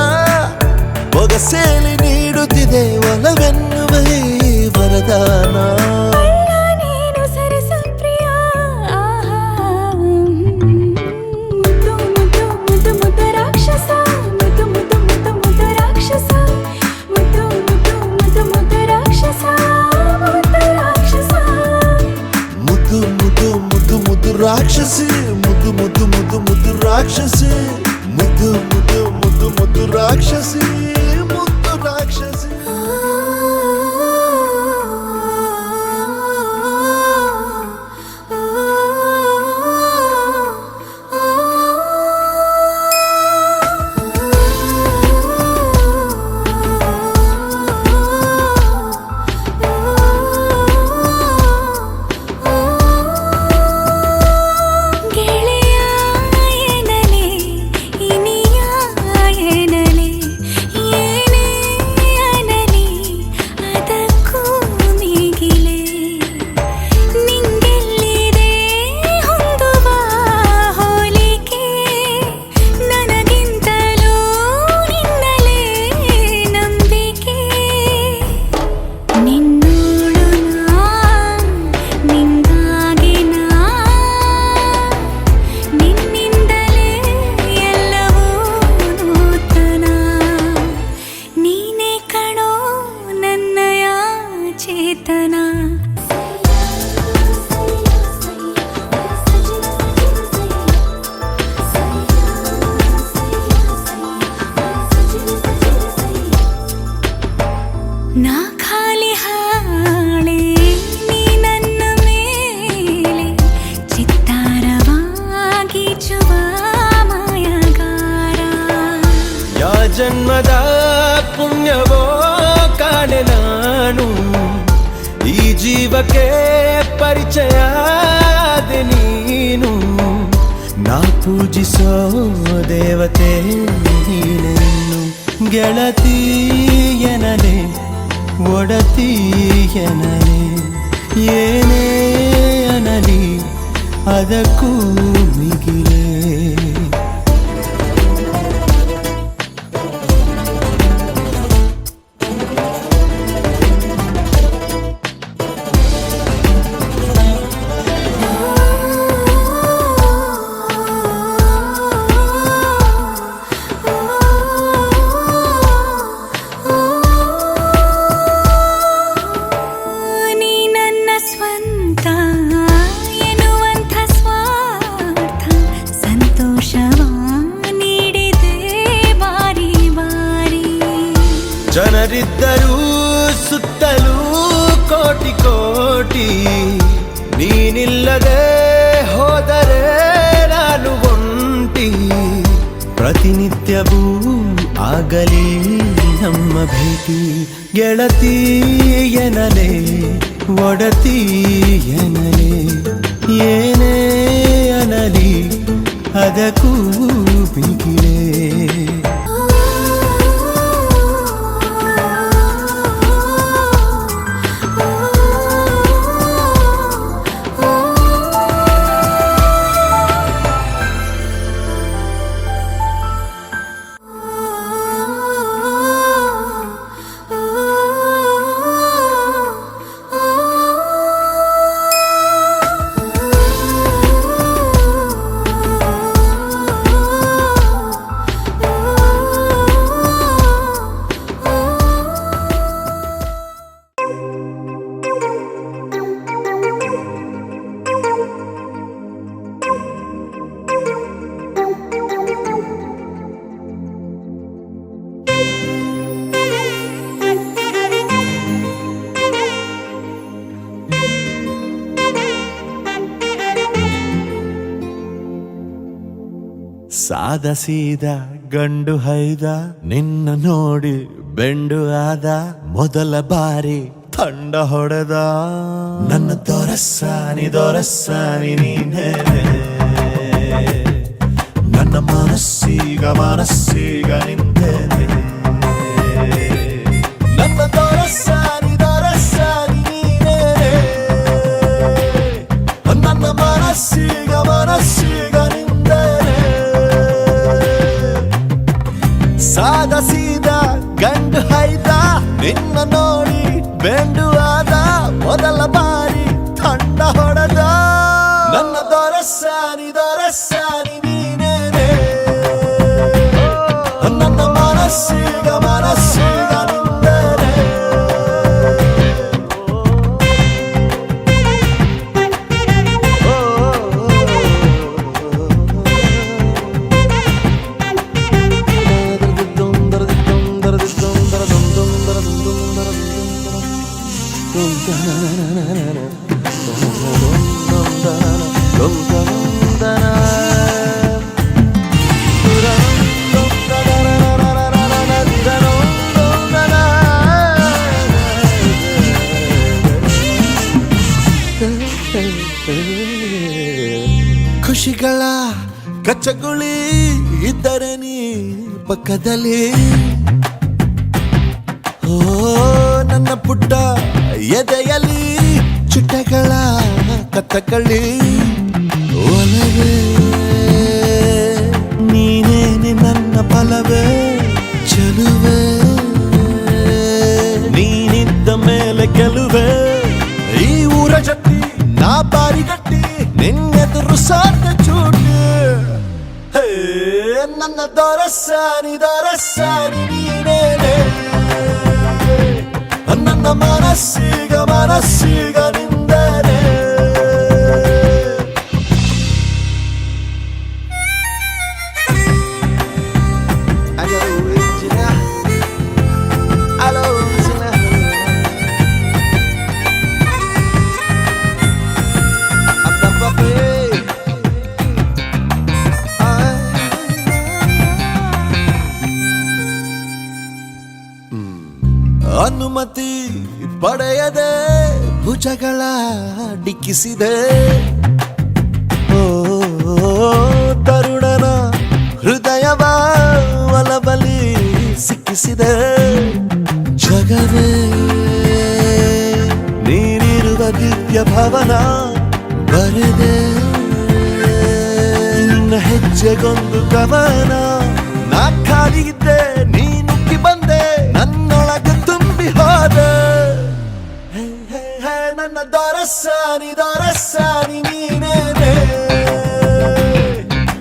ಒಗಸೇಲಿ ನೀಡುತ್ತಿದೆ ಒಲವೆನ್ನುವ ಈ ವರದಾನ ಅಲ್ಲ ನೀನು ಸರಸ ಪ್ರಿಯ ಮುದ್ದು ಮುದ್ದು ಮುದ್ದು ಮುದ್ದು ರಾಕ್ಷಸ ಮುದ್ದು ಮುದ್ದು ಮುದ್ದು ಮುದ್ದು ರಾಕ್ಷಸ ಮುದ್ದು ಮುದ್ದು ಮುದ್ದು ಮುದ್ದು ರಾಕ್ಷಸ ಮುದ್ದು ರಾಕ್ಷಸ ಮುದ್ದು ಮುದ್ದು ಮುದ್ದು ಮುದ್ದು ರಾಕ್ಷಸಿ ಮುದ್ದು ಮುದ್ದು ಮುದ್ದು ಮುದ್ದು ರಾಕ್ಷಸಿ ಮುದ್ದು ಮುದ್ದು ಮುದ್ದು ಮುದ್ದು ರಾಕ್ಷಸಿ ಮುದ್ದು ರಾಕ್ಷಸಿ ಗೆಳೆಯ ಎನ್ನಲೆ ಇನಿಯ ಎನ್ನಲೆ ಜನ್ಮದ ಪುಣ್ಯವೋ ಕಾಣೆ ನಾನು ಈ ಜೀವಕ್ಕೆ ಪರಿಚಯ ಆದೆ ನೀನು ನಾ ಪೂಜಿಸೋ ದೇವತೆ ನೀನೇನು ಗೆಳತಿಯನಲೆ ಒಡತಿಯನಲೆ ಏನೇ ಅನಲಿ ಅದಕ್ಕೂ ಮಿಗಿಲೇ ನೀ ನನ್ನ ಸ್ವಂತ ಎನ್ನುವಂಥ ಸ್ವಾರ್ಥ ಸಂತೋಷವ ನೀಡಿದೆ ಬಾರಿ ಬಾರಿ ಜನರಿದ್ದರೂ ಸುತ್ತಲೂ ಕೋಟಿ ಕೋಟಿ ನೀನಿಲ್ಲದೆ ಹೋದರೆ ನಾನು ಒಂಟಿ ಪ್ರತಿನಿತ್ಯವೂ ಆಗಲಿ ನಮ್ಮ ಭೇಟಿ ಗೆಳತಿಯನಲೆ ಒಡತಿಯನಲೆ ಏನೇ ಅನಲಿ ಅದಕ್ಕೂ ಬಿಗಿಲೇ ಸಾದ ಸೀದ ಗಂಡು ಹೈದ ನಿನ್ನ ನೋಡಿ ಬೆಂಡು ಆದ ಮೊದಲ ಬಾರಿ ತಂಡ ಹೊಡೆದ ನನ್ನ ದೊರಸ್ಸಾನಿ ನೀನೇನೆ ನನ್ನ ಮನಸ್ಸೀಗ ನಿಂದೇನೆ ನನ್ನ ದೊರಸ್ಸಾನಿ ನೀನೇನೆ ನನ್ನ ಮನಸ್ಸೀಗ ನಿಂದೇನೆ ಸಾದ ಸೀದ ಗಂಡು ಹೈದ ನಿನ್ನ ನೋಡಿ ಬೆಂಡು ಆದ ಮೊದಲ ಬಾರಿ ತಂಡ ಹೊಡೆದ ನನ್ನ ದೊರಸ್ಸಾನಿ ನೀನೇನೆ ನನ್ನ ಮನಸ್ಸೀಗ ನಿಂದೇನೆ ಖುಷಿಗಳ ಕಚ್ಚಗುಳಿ ಇದ್ದರೆ ನೀ ಪಕ್ಕದಲ್ಲಿ ಓ ನನ್ನ ಪುಟ್ಟ ಎದೆಯಲ್ಲಿ ಚುಟ್ಟೆಗಳ ಕಥಕಳಿ ಒಲವೇ ನೀನೇನೆ ನನ್ನ ಫಲವೇ ಚೆಲುವೆ ನೀನಿದ್ದ ಮೇಲೆ ಗೆಲುವೆ ಈ ಊರ ಜಟ್ಟಿ ನಾ ಬಾರಿ ಗಟ್ಟಿ ನಿನ್ನೆದುರು ಸಾಧ್ಯ ಚೂಟಿ ಹೇ ನನ್ನ ದೊರಸ್ಸಾನಿ ನೀನೇನೆ ನನ್ನ ಮನಸ್ಸೀಗ ನಿಂದೇನೆ ಅನುಮತಿ ಪಡೆಯದೆ ಭುಜಗಳ ಡಿಕ್ಕಿಸಿದೆ ಓ ತರುಣನ ಹೃದಯವ ಒಲಬಲಿ ಸಿಕ್ಕಿಸಿದೆ ಜಗವೇ ನೀನಿರುವ ದಿವ್ಯ ಭವನ ಬರೆದೆ ನಿನ್ನ ಹೆಜ್ಜೆಗೊಂದು ಕವನ ನಾ ಖಾಲಿಗಿದ್ದೆ ನೀನುಕ್ಕಿ ಬಂದೆ ನನ್ನೊಳಗೆ ತುಂಬಿ ಹೋದೆ ಹೇ, ಹೇ, ಹೇ, ನನ್ನ ದೊರಸಾನಿ ನೀನೇನೆ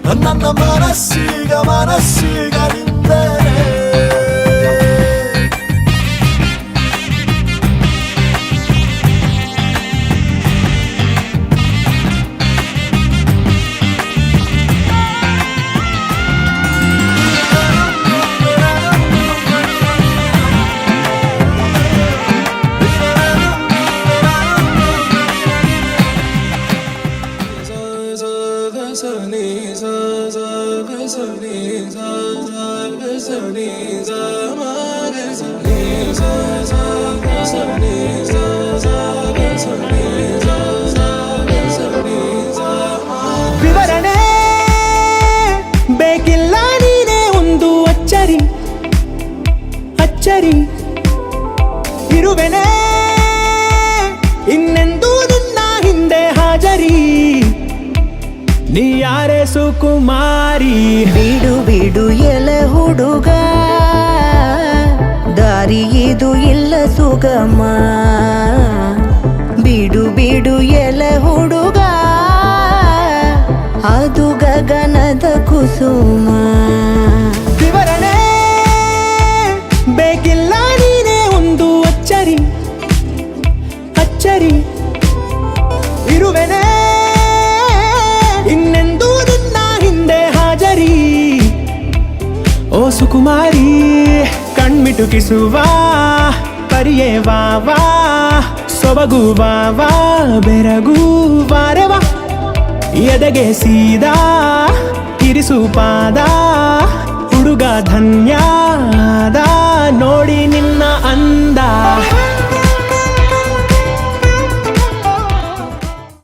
ನನ್ನ ಮನಸ್ಸೀಗ ನಿಂದೇನೆ ವಿವರಣೆ ಬೇಕಿಲ್ಲ ನೀನೇ ಒಂದು ಅಚ್ಚರಿ ಇರುವೆನೆ ಇನ್ನೆಂದೂ ನಿನ್ನ ಹಿಂದೆ ಹಾಜರಿ ನೀ ಯಾರೇ ಸುಕುಮಾರಿ ಬಿಡು ಬಿಡು ಎಲೆ ಹುಡುಗ ದಾರಿ ಇದು ಇಲ್ಲ ಸುಗಮ ಬಿಡು ಬಿಡು ಎಲೆ ಹುಡುಗ ಅದು ಗಗನದ ಕುಸುಮ ವಿವರಣೆ ಬೇಕಿಲ್ಲ ನೀನೇ ಒಂದು ಅಚ್ಚರಿ ಇರುವೆನೆ ಇನ್ನೆಂದೂ ನಿನ್ನ ಹಿಂದೆ ಹಾಜರಿ ಓ ಸುಕುಮಾರಿ ಕಣ್ಮಿಟುಕಿಸುವ ಪರಿಯೇ ವಾ ಸೊಬಗು ವಾ ಬೆರಗು ವಾರೆವಾ ಎದೆಗೆ ಸೀದಾ ಇರಿಸು ಪಾದ ಹುಡುಗ ಧನ್ಯದ ನೋಡಿ ನಿನ್ನ ಅಂದ